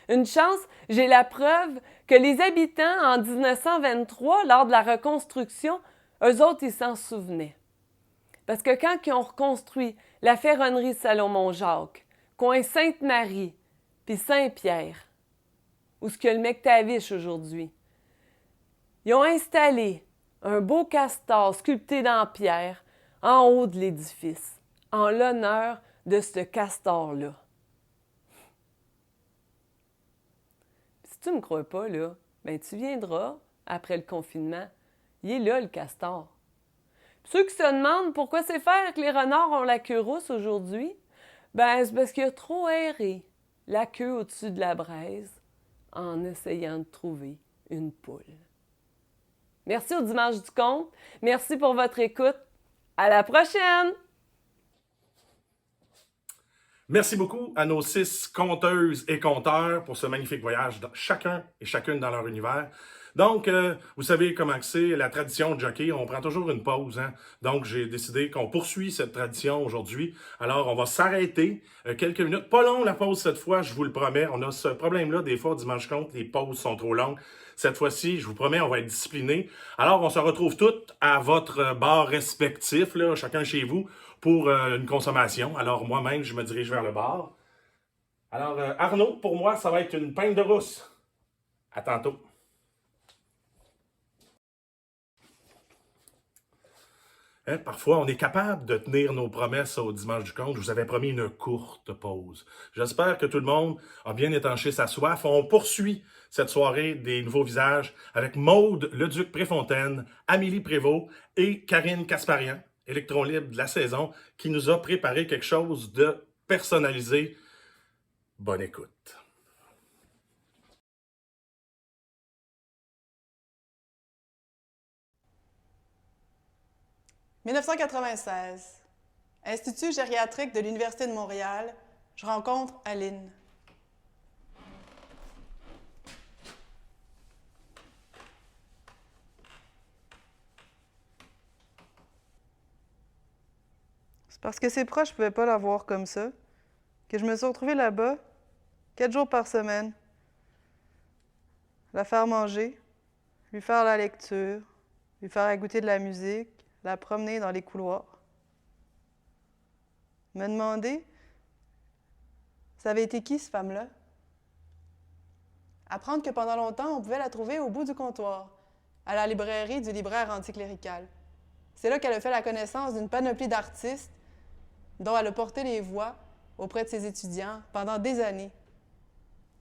Une chance, j'ai la preuve que les habitants en 1923, lors de la reconstruction, eux autres, ils s'en souvenaient. Parce que quand ils ont reconstruit la ferronnerie Salomon-Jacques, coin Sainte-Marie, puis Saint-Pierre, où ce qu'il y a le McTavish aujourd'hui, ils ont installé un beau castor sculpté dans pierre en haut de l'édifice, en l'honneur de ce castor-là. Si tu ne me crois pas, là, ben tu viendras après le confinement. Il est là, le castor. Puis ceux qui se demandent pourquoi c'est faire que les renards ont la queue rousse aujourd'hui, ben c'est parce qu'il a trop erré la queue au-dessus de la braise en essayant de trouver une poule. Merci au Dimanche du Conte. Merci pour votre écoute. À la prochaine! Merci beaucoup à nos 6 conteuses et conteurs pour ce magnifique voyage, chacun et chacune dans leur univers. Donc, vous savez comment c'est, la tradition de jockey, on prend toujours une pause. Hein? Donc, j'ai décidé qu'on poursuit cette tradition aujourd'hui. Alors, on va s'arrêter quelques minutes. Pas long la pause cette fois, je vous le promets. On a ce problème-là, des fois, au Dimanche Conte, les pauses sont trop longues. Cette fois-ci, je vous promets, on va être disciplinés. Alors, on se retrouve toutes à votre bar respectif, là, chacun chez vous, pour une consommation. Alors, moi-même, je me dirige vers le bar. Alors, Arnaud, pour moi, ça va être une pinte de rousse. À tantôt. Hein, parfois, on est capable de tenir nos promesses au Dimanche du Conte. Je vous avais promis une courte pause. J'espère que tout le monde a bien étanché sa soif. On poursuit cette soirée des nouveaux visages avec Maude Leduc Préfontaine, Amélie Prévost et Karine Kasparian, électron libre de la saison, qui nous a préparé quelque chose de personnalisé. Bonne écoute. « 1996. Institut gériatrique de l'Université de Montréal. Je rencontre Aline. C'est parce que ses proches ne pouvaient pas la voir comme ça que je me suis retrouvée là-bas 4 jours par semaine. La faire manger, lui faire la lecture, lui faire goûter de la musique, la promener dans les couloirs. Me demander, ça avait été qui, cette femme-là? Apprendre que pendant longtemps, on pouvait la trouver au bout du comptoir, à la librairie du libraire anticlérical. C'est là qu'elle a fait la connaissance d'une panoplie d'artistes dont elle a porté les voix auprès de ses étudiants pendant des années.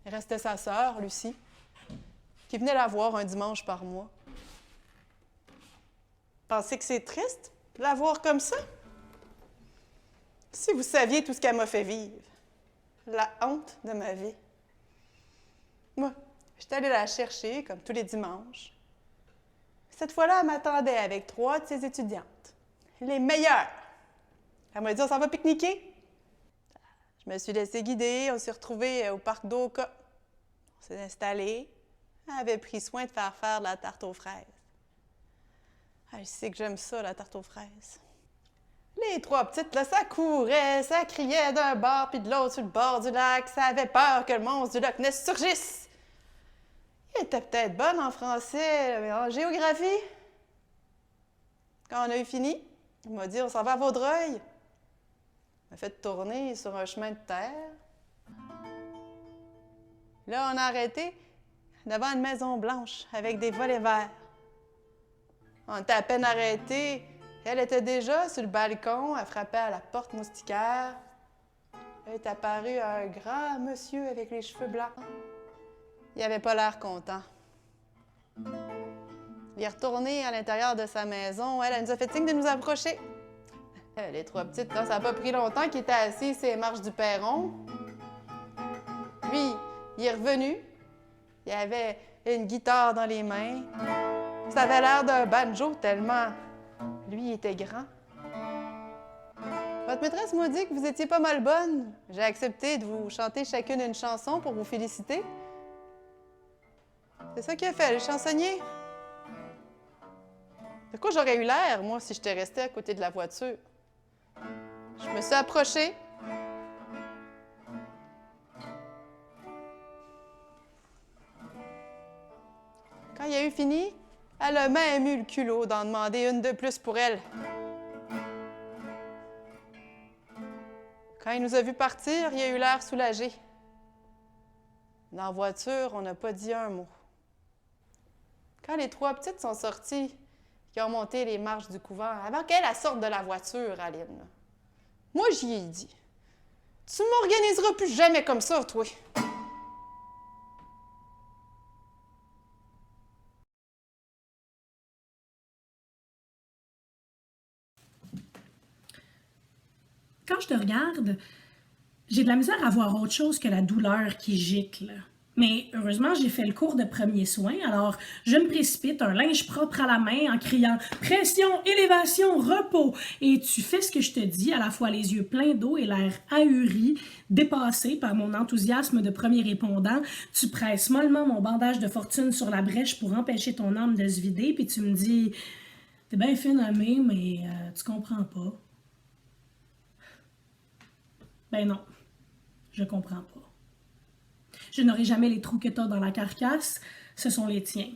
Il restait sa sœur, Lucie, qui venait la voir un dimanche par mois. Pensez que c'est triste, la voir comme ça? Si vous saviez tout ce qu'elle m'a fait vivre. La honte de ma vie. Moi, j'étais allée la chercher, comme tous les dimanches. Cette fois-là, elle m'attendait avec 3 de ses étudiantes. Les meilleures! Elle m'a dit, on s'en va pique-niquer. Je me suis laissée guider, on s'est retrouvés au parc d'Oka. On s'est installés. Elle avait pris soin de faire de la tarte aux fraises. Ah, je sais que j'aime ça, la tarte aux fraises. Les 3 petites, là, ça courait, ça criait d'un bord puis de l'autre sur le bord du lac. Ça avait peur que le monstre du Loch Ness surgisse. Elle était peut-être bonne en français, mais en géographie. Quand on a eu fini, il m'a dit, on s'en va à Vaudreuil. Il m'a fait tourner sur un chemin de terre. Là, on a arrêté devant une maison blanche avec des volets verts. On était à peine arrêtés. Elle était déjà sur le balcon, elle frappait à la porte moustiquaire. Elle est apparue un grand monsieur avec les cheveux blancs. Il avait pas l'air content. Il est retourné à l'intérieur de sa maison. Elle nous a fait signe de nous approcher. Les trois petites, là, ça n'a pas pris longtemps qu'il était assis sur les marches du perron. Lui, il est revenu. Il avait une guitare dans les mains. Ça avait l'air d'un banjo tellement lui il était grand. Votre maîtresse m'a dit que vous étiez pas mal bonne. J'ai accepté de vous chanter chacune une chanson pour vous féliciter. C'est ça qu'il a fait, le chansonnier. De quoi j'aurais eu l'air, moi, si j'étais restée à côté de la voiture? Je me suis approchée. Quand il a eu fini, elle a même eu le culot d'en demander une de plus pour elle. Quand il nous a vus partir, il a eu l'air soulagé. Dans la voiture, on n'a pas dit un mot. Quand les trois petites sont sorties, qui ont monté les marches du couvent, avant qu'elle sorte de la voiture, Aline, moi, j'y ai dit, « Tu m'organiseras plus jamais comme ça, toi! » Quand je te regarde, j'ai de la misère à voir autre chose que la douleur qui gicle. Mais heureusement, j'ai fait le cours de premiers soins, alors je me précipite, un linge propre à la main, en criant « Pression, élévation, repos !» Et tu fais ce que je te dis, à la fois les yeux pleins d'eau et l'air ahuri, dépassé par mon enthousiasme de premier répondant. Tu presses mollement mon bandage de fortune sur la brèche pour empêcher ton âme de se vider, puis tu me dis « T'es bien fine à mais tu comprends pas. » Ben non, je comprends pas. Je n'aurai jamais les trous que t'as dans la carcasse, ce sont les tiens.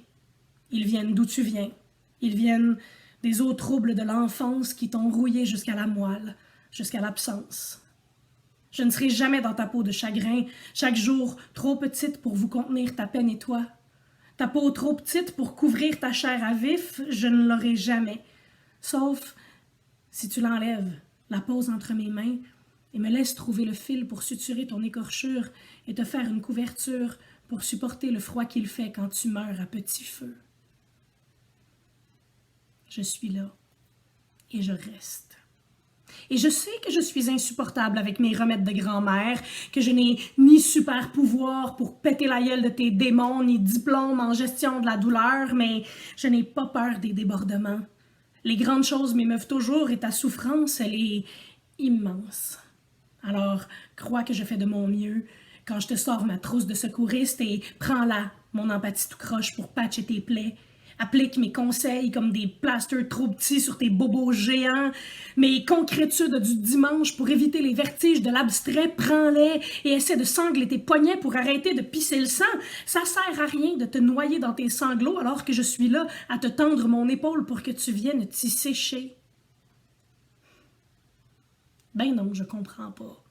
Ils viennent d'où tu viens. Ils viennent des eaux troubles de l'enfance qui t'ont rouillé jusqu'à la moelle, jusqu'à l'absence. Je ne serai jamais dans ta peau de chagrin, chaque jour trop petite pour vous contenir ta peine et toi. Ta peau trop petite pour couvrir ta chair à vif, je ne l'aurai jamais. Sauf si tu l'enlèves, la poses entre mes mains, et me laisse trouver le fil pour suturer ton écorchure et te faire une couverture pour supporter le froid qu'il fait quand tu meurs à petit feu. Je suis là et je reste. Et je sais que je suis insupportable avec mes remèdes de grand-mère, que je n'ai ni super pouvoir pour péter la gueule de tes démons, ni diplôme en gestion de la douleur, mais je n'ai pas peur des débordements. Les grandes choses m'émeuvent toujours et ta souffrance, elle est immense. Alors, crois que je fais de mon mieux quand je te sors ma trousse de secouriste et prends-la, mon empathie tout croche, pour patcher tes plaies. Applique mes conseils comme des plasters trop petits sur tes bobos géants. Mes concrétudes du dimanche pour éviter les vertiges de l'abstrait, prends-les et essaie de sangler tes poignets pour arrêter de pisser le sang. Ça sert à rien de te noyer dans tes sanglots alors que je suis là à te tendre mon épaule pour que tu viennes t'y sécher. Ben non, je comprends pas.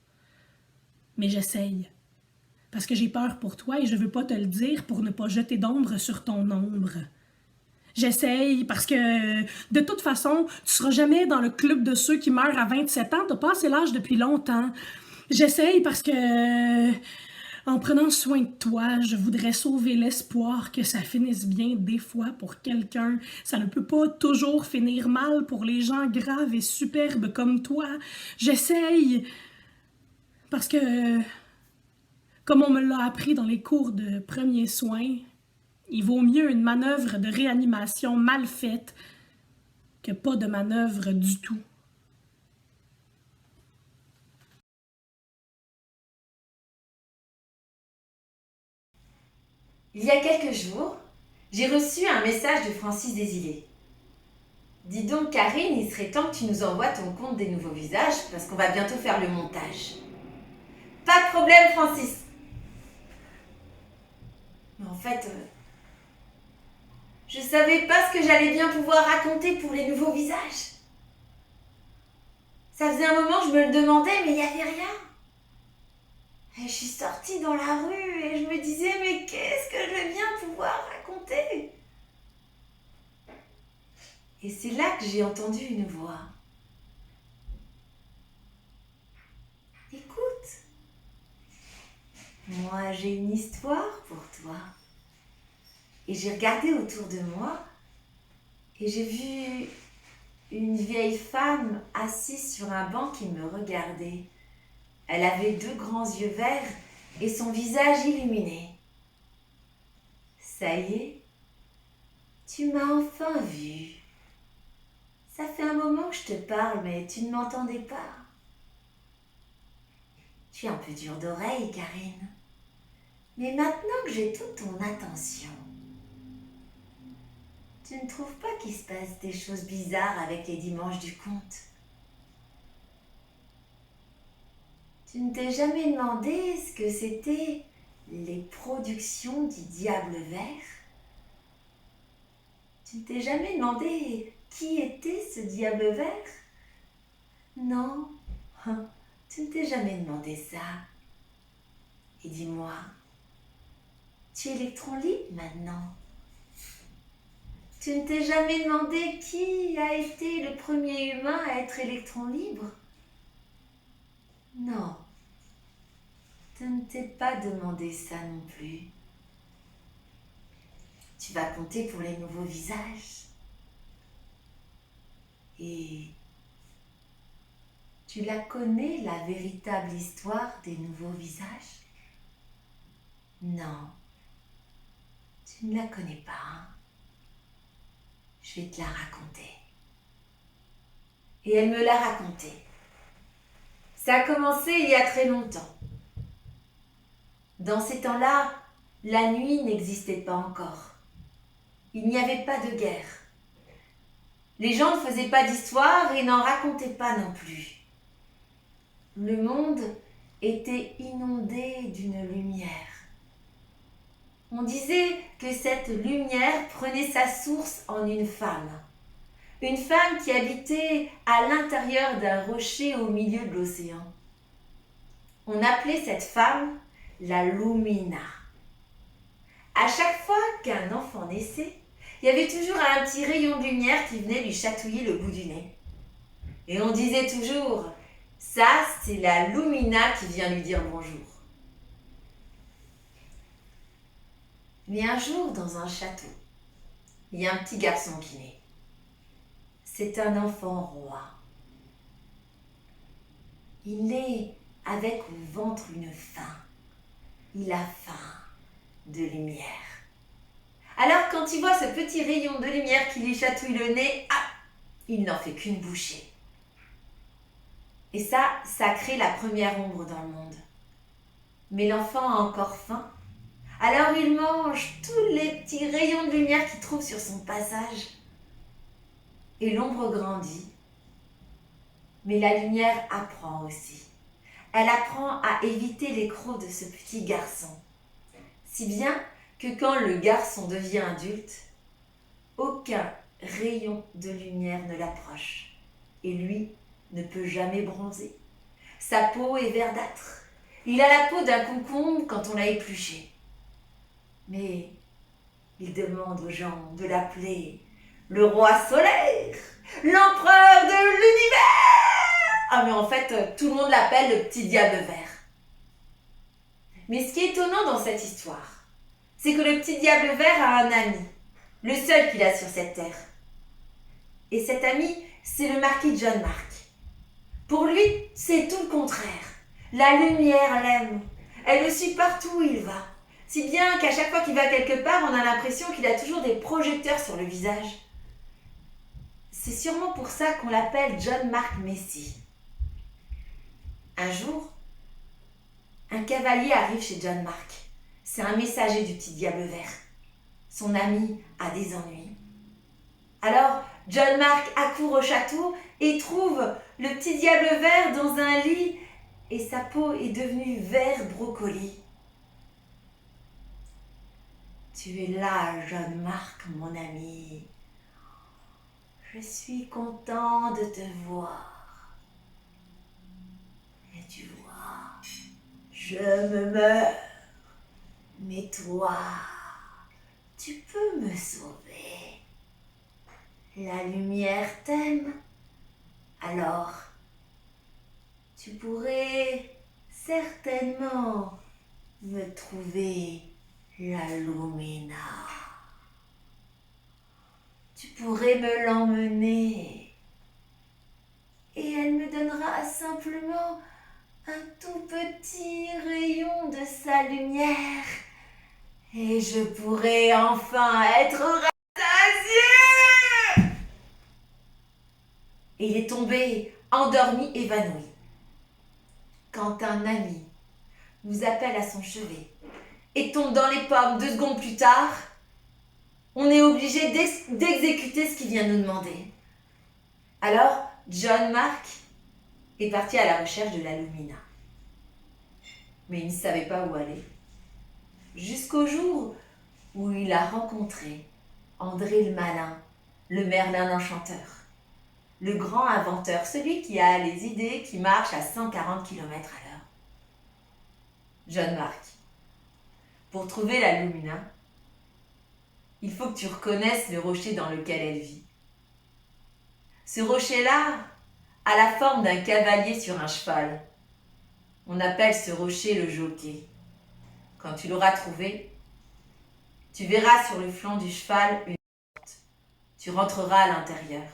Mais j'essaye. Parce que j'ai peur pour toi et je veux pas te le dire pour ne pas jeter d'ombre sur ton ombre. J'essaye parce que, de toute façon, tu seras jamais dans le club de ceux qui meurent à 27 ans. T'as passé l'âge depuis longtemps. J'essaye parce que, en prenant soin de toi, je voudrais sauver l'espoir que ça finisse bien des fois pour quelqu'un. Ça ne peut pas toujours finir mal pour les gens graves et superbes comme toi. J'essaye parce que, comme on me l'a appris dans les cours de premiers soins, il vaut mieux une manœuvre de réanimation mal faite que pas de manœuvre du tout. Il y a quelques jours, j'ai reçu un message de Francis Desilets. Dis donc, Karine, il serait temps que tu nous envoies ton compte des nouveaux visages parce qu'on va bientôt faire le montage. Pas de problème, Francis. Mais en fait, je savais pas ce que j'allais bien pouvoir raconter pour les nouveaux visages. Ça faisait un moment que je me le demandais, mais il n'y avait rien. Et je suis sortie dans la rue et je me disais, mais qu'est-ce que je vais bien pouvoir raconter? Et c'est là que j'ai entendu une voix. Écoute, moi j'ai une histoire pour toi. Et j'ai regardé autour de moi et j'ai vu une vieille femme assise sur un banc qui me regardait. Elle avait 2 grands yeux verts et son visage illuminé. Ça y est, tu m'as enfin vue. Ça fait un moment que je te parle, mais tu ne m'entendais pas. Tu es un peu dure d'oreille, Karine. Mais maintenant que j'ai toute ton attention, tu ne trouves pas qu'il se passe des choses bizarres avec les dimanches du conte? Tu ne t'es jamais demandé ce que c'était les productions du Diable Vert? Tu ne t'es jamais demandé qui était ce Diable Vert? Non, tu ne t'es jamais demandé ça. Et dis-moi, tu es électron libre maintenant? Tu ne t'es jamais demandé qui a été le premier humain à être électron libre? Non, tu ne t'es pas demandé ça non plus. Tu vas compter pour les nouveaux visages. Et tu la connais, la véritable histoire des nouveaux visages? Non, tu ne la connais pas, hein? Je vais te la raconter. Et elle me l'a racontée. Ça a commencé il y a très longtemps. Dans ces temps-là, la nuit n'existait pas encore. Il n'y avait pas de guerre. Les gens ne faisaient pas d'histoire et n'en racontaient pas non plus. Le monde était inondé d'une lumière. On disait que cette lumière prenait sa source en une femme. Une femme qui habitait à l'intérieur d'un rocher au milieu de l'océan. On appelait cette femme la Lumina. À chaque fois qu'un enfant naissait, il y avait toujours un petit rayon de lumière qui venait lui chatouiller le bout du nez. Et on disait toujours, ça c'est la Lumina qui vient lui dire bonjour. Mais un jour, dans un château, il y a un petit garçon qui naît. C'est un enfant roi. Il naît avec au ventre une faim. Il a faim de lumière. Alors quand il voit ce petit rayon de lumière qui lui chatouille le nez, il n'en fait qu'une bouchée. Et ça crée la première ombre dans le monde. Mais l'enfant a encore faim. Alors il mange tous les petits rayons de lumière qu'il trouve sur son passage. Et l'ombre grandit. Mais la lumière apprend aussi. Elle apprend à éviter les crocs de ce petit garçon. Si bien que quand le garçon devient adulte, aucun rayon de lumière ne l'approche. Et lui ne peut jamais bronzer. Sa peau est verdâtre. Il a la peau d'un concombre quand on l'a épluché. Mais il demande aux gens de l'appeler le roi solaire, l'empereur de l'univers. Ah mais en fait, tout le monde l'appelle le petit diable vert. Mais ce qui est étonnant dans cette histoire, c'est que le petit diable vert a un ami, le seul qu'il a sur cette terre. Et cet ami, c'est le marquis John Mark. Pour lui, c'est tout le contraire. La lumière l'aime. Elle le suit partout où il va. Si bien qu'à chaque fois qu'il va quelque part, on a l'impression qu'il a toujours des projecteurs sur le visage. C'est sûrement pour ça qu'on l'appelle John Mark Messi. Un jour, un cavalier arrive chez John Mark. C'est un messager du petit diable vert. Son ami a des ennuis. Alors, John Mark accourt au château et trouve le petit diable vert dans un lit et sa peau est devenue vert brocoli. Tu es là, John Mark, mon ami. Je suis content de te voir. Et tu vois, je me meurs. Mais toi, tu peux me sauver. la lumière t'aime. Alors, tu pourrais certainement me trouver la Lumina. Tu pourrais me l'emmener et elle me donnera simplement un tout petit rayon de sa lumière et je pourrai enfin être rassasiée. Et il est tombé, endormi, évanoui. Quand un ami nous appelle à son chevet et tombe dans les pommes 2 secondes plus tard, on est obligé d'exécuter ce qu'il vient nous demander. Alors, John Mark est parti à la recherche de la Lumina. Mais il ne savait pas où aller. Jusqu'au jour où il a rencontré André le Malin, le Merlin l'Enchanteur, le grand inventeur, celui qui a les idées qui marchent à 140 km/h. John Mark, pour trouver la Lumina, il faut que tu reconnaisses le rocher dans lequel elle vit. Ce rocher-là a la forme d'un cavalier sur un cheval. On appelle ce rocher le jockey. Quand tu l'auras trouvé, tu verras sur le flanc du cheval une porte. Tu rentreras à l'intérieur.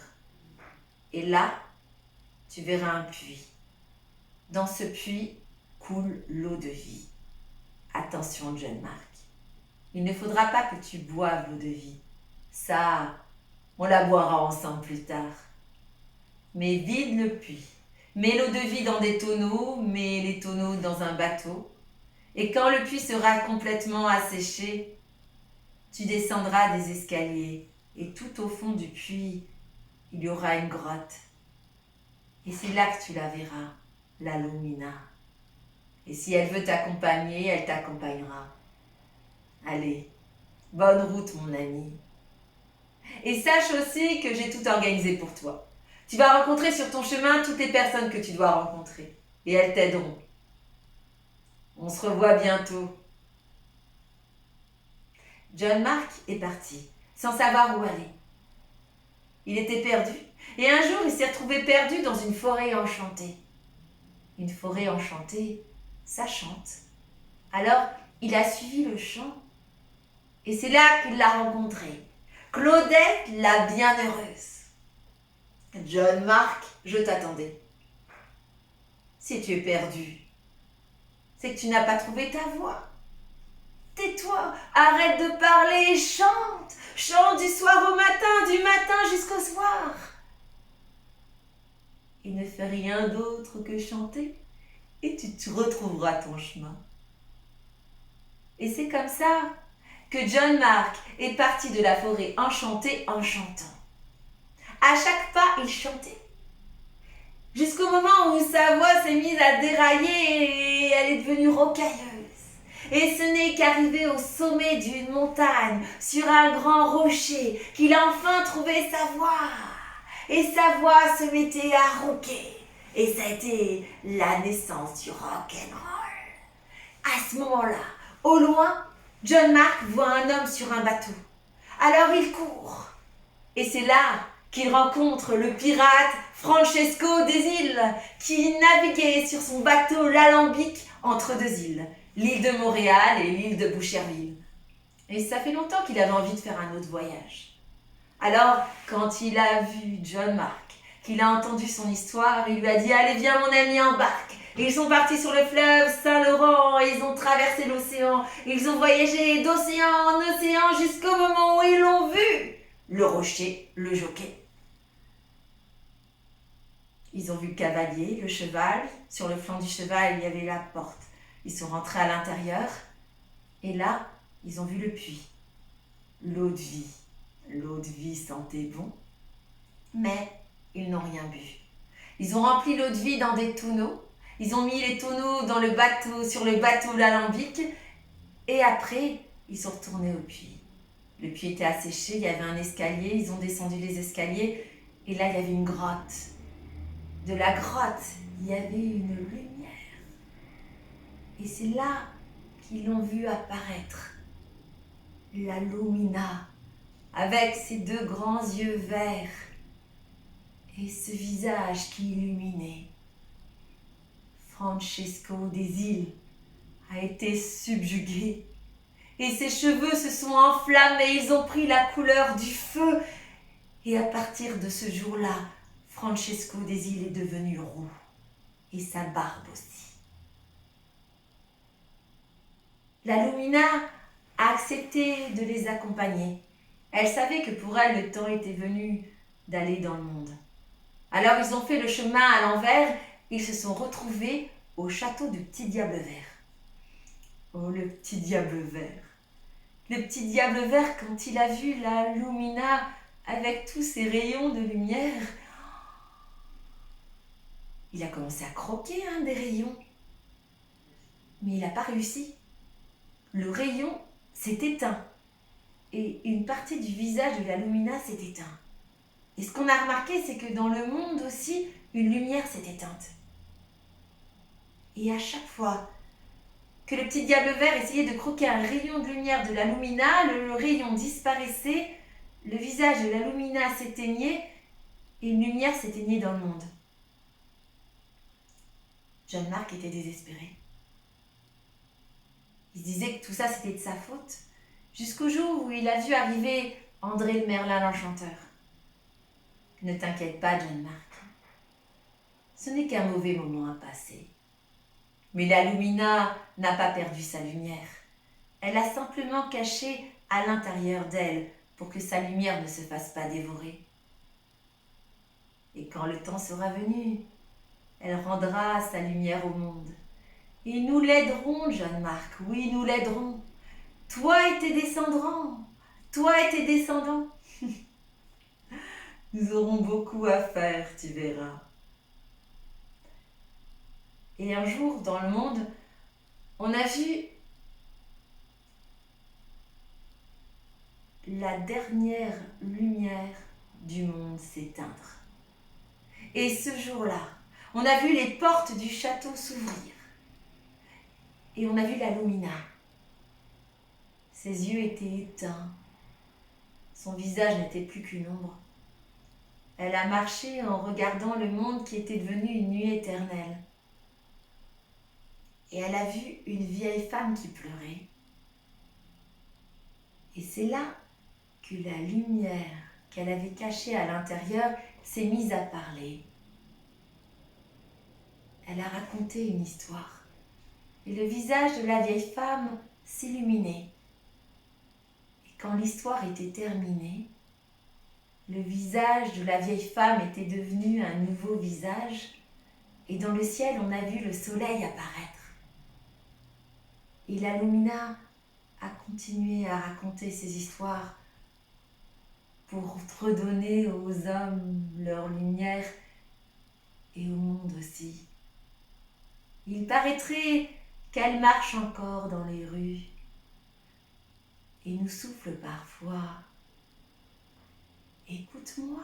Et là, tu verras un puits. Dans ce puits coule l'eau de vie. Attention, John Mark. Il ne faudra pas que tu boives l'eau de vie. Ça, on la boira ensemble plus tard. Mais vide le puits. Mets l'eau de vie dans des tonneaux, mets les tonneaux dans un bateau. Et quand le puits sera complètement asséché, tu descendras des escaliers. Et tout au fond du puits, il y aura une grotte. Et c'est là que tu la verras, la Lumina. Et si elle veut t'accompagner, elle t'accompagnera. Allez, bonne route mon ami. Et sache aussi que j'ai tout organisé pour toi. Tu vas rencontrer sur ton chemin toutes les personnes que tu dois rencontrer. Et elles t'aideront. On se revoit bientôt. John Mark est parti, sans savoir où aller. Il était perdu. Et un jour, il s'est retrouvé perdu dans une forêt enchantée. Une forêt enchantée, ça chante. Alors, il a suivi le chant. Et c'est là qu'il l'a rencontrée. Claudette, la bienheureuse. John Mark, je t'attendais. Si tu es perdu, c'est que tu n'as pas trouvé ta voie. Tais-toi, arrête de parler et chante. Chante du soir au matin, du matin jusqu'au soir. Il ne fait rien d'autre que chanter et tu te retrouveras ton chemin. Et c'est comme ça que John Mark est parti de la forêt enchantée en chantant. À chaque pas, il chantait. Jusqu'au moment où sa voix s'est mise à dérailler et elle est devenue rocailleuse. Et ce n'est qu'arrivé au sommet d'une montagne, sur un grand rocher, qu'il a enfin trouvé sa voix. Et sa voix se mettait à rocker. Et ça a été la naissance du rock'n'roll. À ce moment-là, au loin, John Mark voit un homme sur un bateau. Alors il court. Et c'est là qu'il rencontre le pirate Francesco des îles, qui naviguait sur son bateau l'alambic entre 2 îles, l'île de Montréal et l'île de Boucherville. Et ça fait longtemps qu'il avait envie de faire un autre voyage. Alors, quand il a vu John Mark, qu'il a entendu son histoire, il lui a dit « Allez, viens mon ami, embarque !» Et ils sont partis sur le fleuve Saint-Laurent, et ils ont traversé l'océan. Ils ont voyagé d'océan en océan jusqu'au moment où ils l'ont vu, le rocher, le jockey. Ils ont vu le cavalier, le cheval. Sur le flanc du cheval, il y avait la porte. Ils sont rentrés à l'intérieur. Et là, ils ont vu le puits. L'eau de vie. L'eau de vie sentait bon. Mais ils n'ont rien bu. Ils ont rempli l'eau de vie dans des tonneaux. Ils ont mis les tonneaux dans le bateau, sur le bateau l'alambic. Et après, ils sont retournés au puits. Le puits était asséché, il y avait un escalier. Ils ont descendu les escaliers. Et là, il y avait une grotte. De la grotte, il y avait une lumière. Et c'est là qu'ils l'ont vu apparaître. La Lumina avec ses deux grands yeux verts et ce visage qui illuminait. Francesco des îles a été subjugué et ses cheveux se sont enflammés, ils ont pris la couleur du feu. Et à partir de ce jour-là, Francesco des îles est devenu roux et sa barbe aussi. La Lumina a accepté de les accompagner. Elle savait que pour elle, le temps était venu d'aller dans le monde. Alors ils ont fait le chemin à l'envers, ils se sont retrouvés au château du petit diable vert. Oh, le petit diable vert. Le petit diable vert, quand il a vu la Lumina avec tous ses rayons de lumière, il a commencé à croquer un des rayons. Mais il n'a pas réussi. Le rayon s'est éteint et une partie du visage de la Lumina s'est éteinte. Et ce qu'on a remarqué, c'est que dans le monde aussi, une lumière s'est éteinte. Et à chaque fois que le petit diable vert essayait de croquer un rayon de lumière de la Lumina, le rayon disparaissait, le visage de la Lumina s'éteignait et une lumière s'éteignait dans le monde. John Mark était désespéré. Il se disait que tout ça c'était de sa faute, jusqu'au jour où il a vu arriver André le Merlin l'Enchanteur. Ne t'inquiète pas, John Mark. Ce n'est qu'un mauvais moment à passer. Mais la Lumina n'a pas perdu sa lumière. Elle a simplement caché à l'intérieur d'elle pour que sa lumière ne se fasse pas dévorer. Et quand le temps sera venu, elle rendra sa lumière au monde. Et nous l'aiderons, John Mark, oui, nous l'aiderons. Toi et tes descendants, toi et tes descendants. Nous aurons beaucoup à faire, tu verras. Et un jour, dans le monde, on a vu la dernière lumière du monde s'éteindre. Et ce jour-là, on a vu les portes du château s'ouvrir. Et on a vu la Lumina. Ses yeux étaient éteints. Son visage n'était plus qu'une ombre. Elle a marché en regardant le monde qui était devenu une nuit éternelle. Et elle a vu une vieille femme qui pleurait. Et c'est là que la lumière qu'elle avait cachée à l'intérieur s'est mise à parler. Elle a raconté une histoire. Et le visage de la vieille femme s'illuminait. Et quand l'histoire était terminée, le visage de la vieille femme était devenu un nouveau visage, et dans le ciel, on a vu le soleil apparaître. Et la Lumina a continué à raconter ses histoires pour redonner aux hommes leur lumière et au monde aussi. Il paraîtrait qu'elle marche encore dans les rues et nous souffle parfois. Écoute-moi,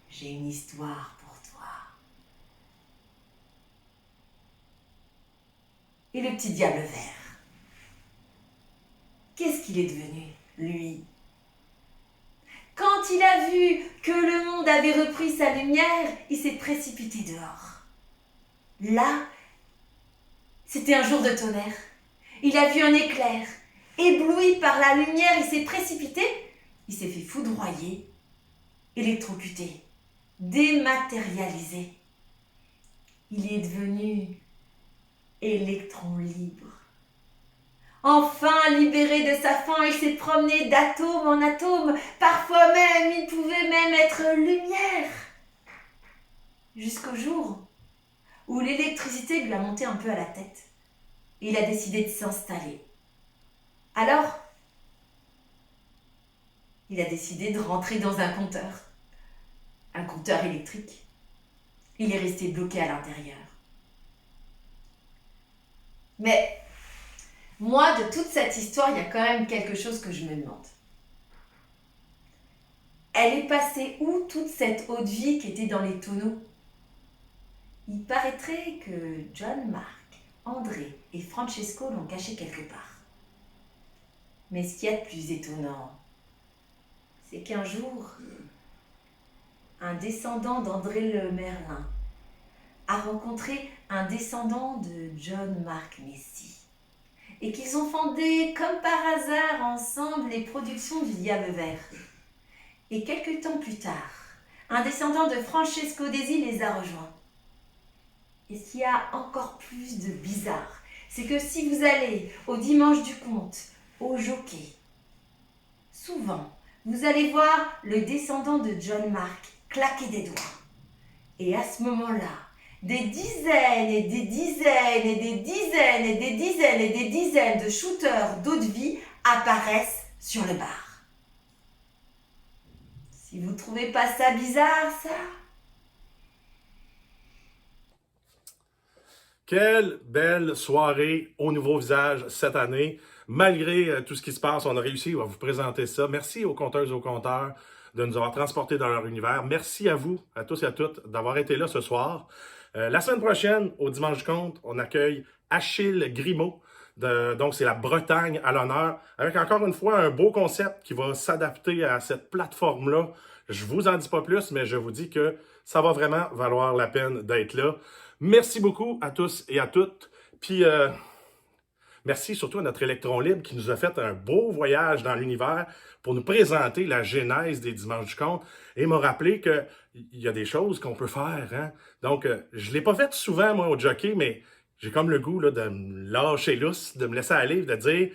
j'ai une histoire pour toi. Et le petit diable vert, qu'est-ce qu'il est devenu, lui? Quand il a vu que le monde avait repris sa lumière, il s'est précipité dehors. Là, c'était un jour de tonnerre. Il a vu un éclair. Ébloui par la lumière, il s'est précipité. Il s'est fait foudroyer, électrocuté, dématérialisé. Il est devenu électron libre. Enfin libéré de sa faim, il s'est promené d'atome en atome. Parfois même, il pouvait même être lumière. Jusqu'au jour où l'électricité lui a monté un peu à la tête. Et il a décidé de s'installer. Alors, il a décidé de rentrer dans un compteur électrique. Il est resté bloqué à l'intérieur. Mais moi, de toute cette histoire, il y a quand même quelque chose que je me demande. Elle est passée où toute cette eau de vie qui était dans les tonneaux? Il paraîtrait que John Mark, André et Francesco l'ont cachée quelque part. Mais ce qu'il y a de plus étonnant, c'est qu'un jour, un descendant d'André le Merlin a rencontré un descendant de John Mark Messi et qu'ils ont fondé comme par hasard ensemble les productions du Diable Vert. Et quelque temps plus tard, un descendant de Francesco Desi les a rejoints. Et ce qu'il y a encore plus de bizarre, c'est que si vous allez au Dimanche du Conte, au Jockey, souvent, vous allez voir le descendant de John Mark claquer des doigts. Et à ce moment-là, des dizaines et des dizaines et des dizaines et des dizaines et des dizaines de shooters d'eau de vie apparaissent sur le bar. Si vous trouvez pas ça bizarre, ça? Quelle belle soirée au Nouveau Visage cette année. Malgré tout ce qui se passe, on a réussi à vous présenter ça. Merci aux conteuses et aux conteurs de nous avoir transportés dans leur univers. Merci à vous, à tous et à toutes, d'avoir été là ce soir. La semaine prochaine, au Dimanche du Conte, on accueille Achille Grimaud. Donc, c'est la Bretagne à l'honneur, avec encore une fois un beau concept qui va s'adapter à cette plateforme-là. Je vous en dis pas plus, mais je vous dis que ça va vraiment valoir la peine d'être là. Merci beaucoup à tous et à toutes. Puis, merci surtout à notre électron libre qui nous a fait un beau voyage dans l'univers pour nous présenter la genèse des Dimanches du Conte et m'a rappelé qu'il y a des choses qu'on peut faire. Hein? Donc, je ne l'ai pas fait souvent, moi, au jockey, mais j'ai comme le goût là, de me lâcher lousse, de me laisser aller, de dire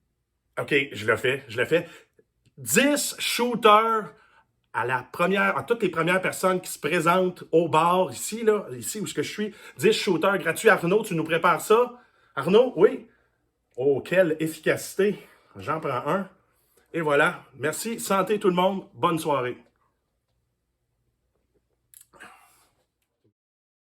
« OK, je le fais. 10 shooters à toutes les premières personnes qui se présentent au bar, ici où je suis. 10 shooters gratuits. Arnaud, tu nous prépares ça? Arnaud, oui? Oh, quelle efficacité! J'en prends un. Et voilà. Merci. Santé tout le monde. Bonne soirée.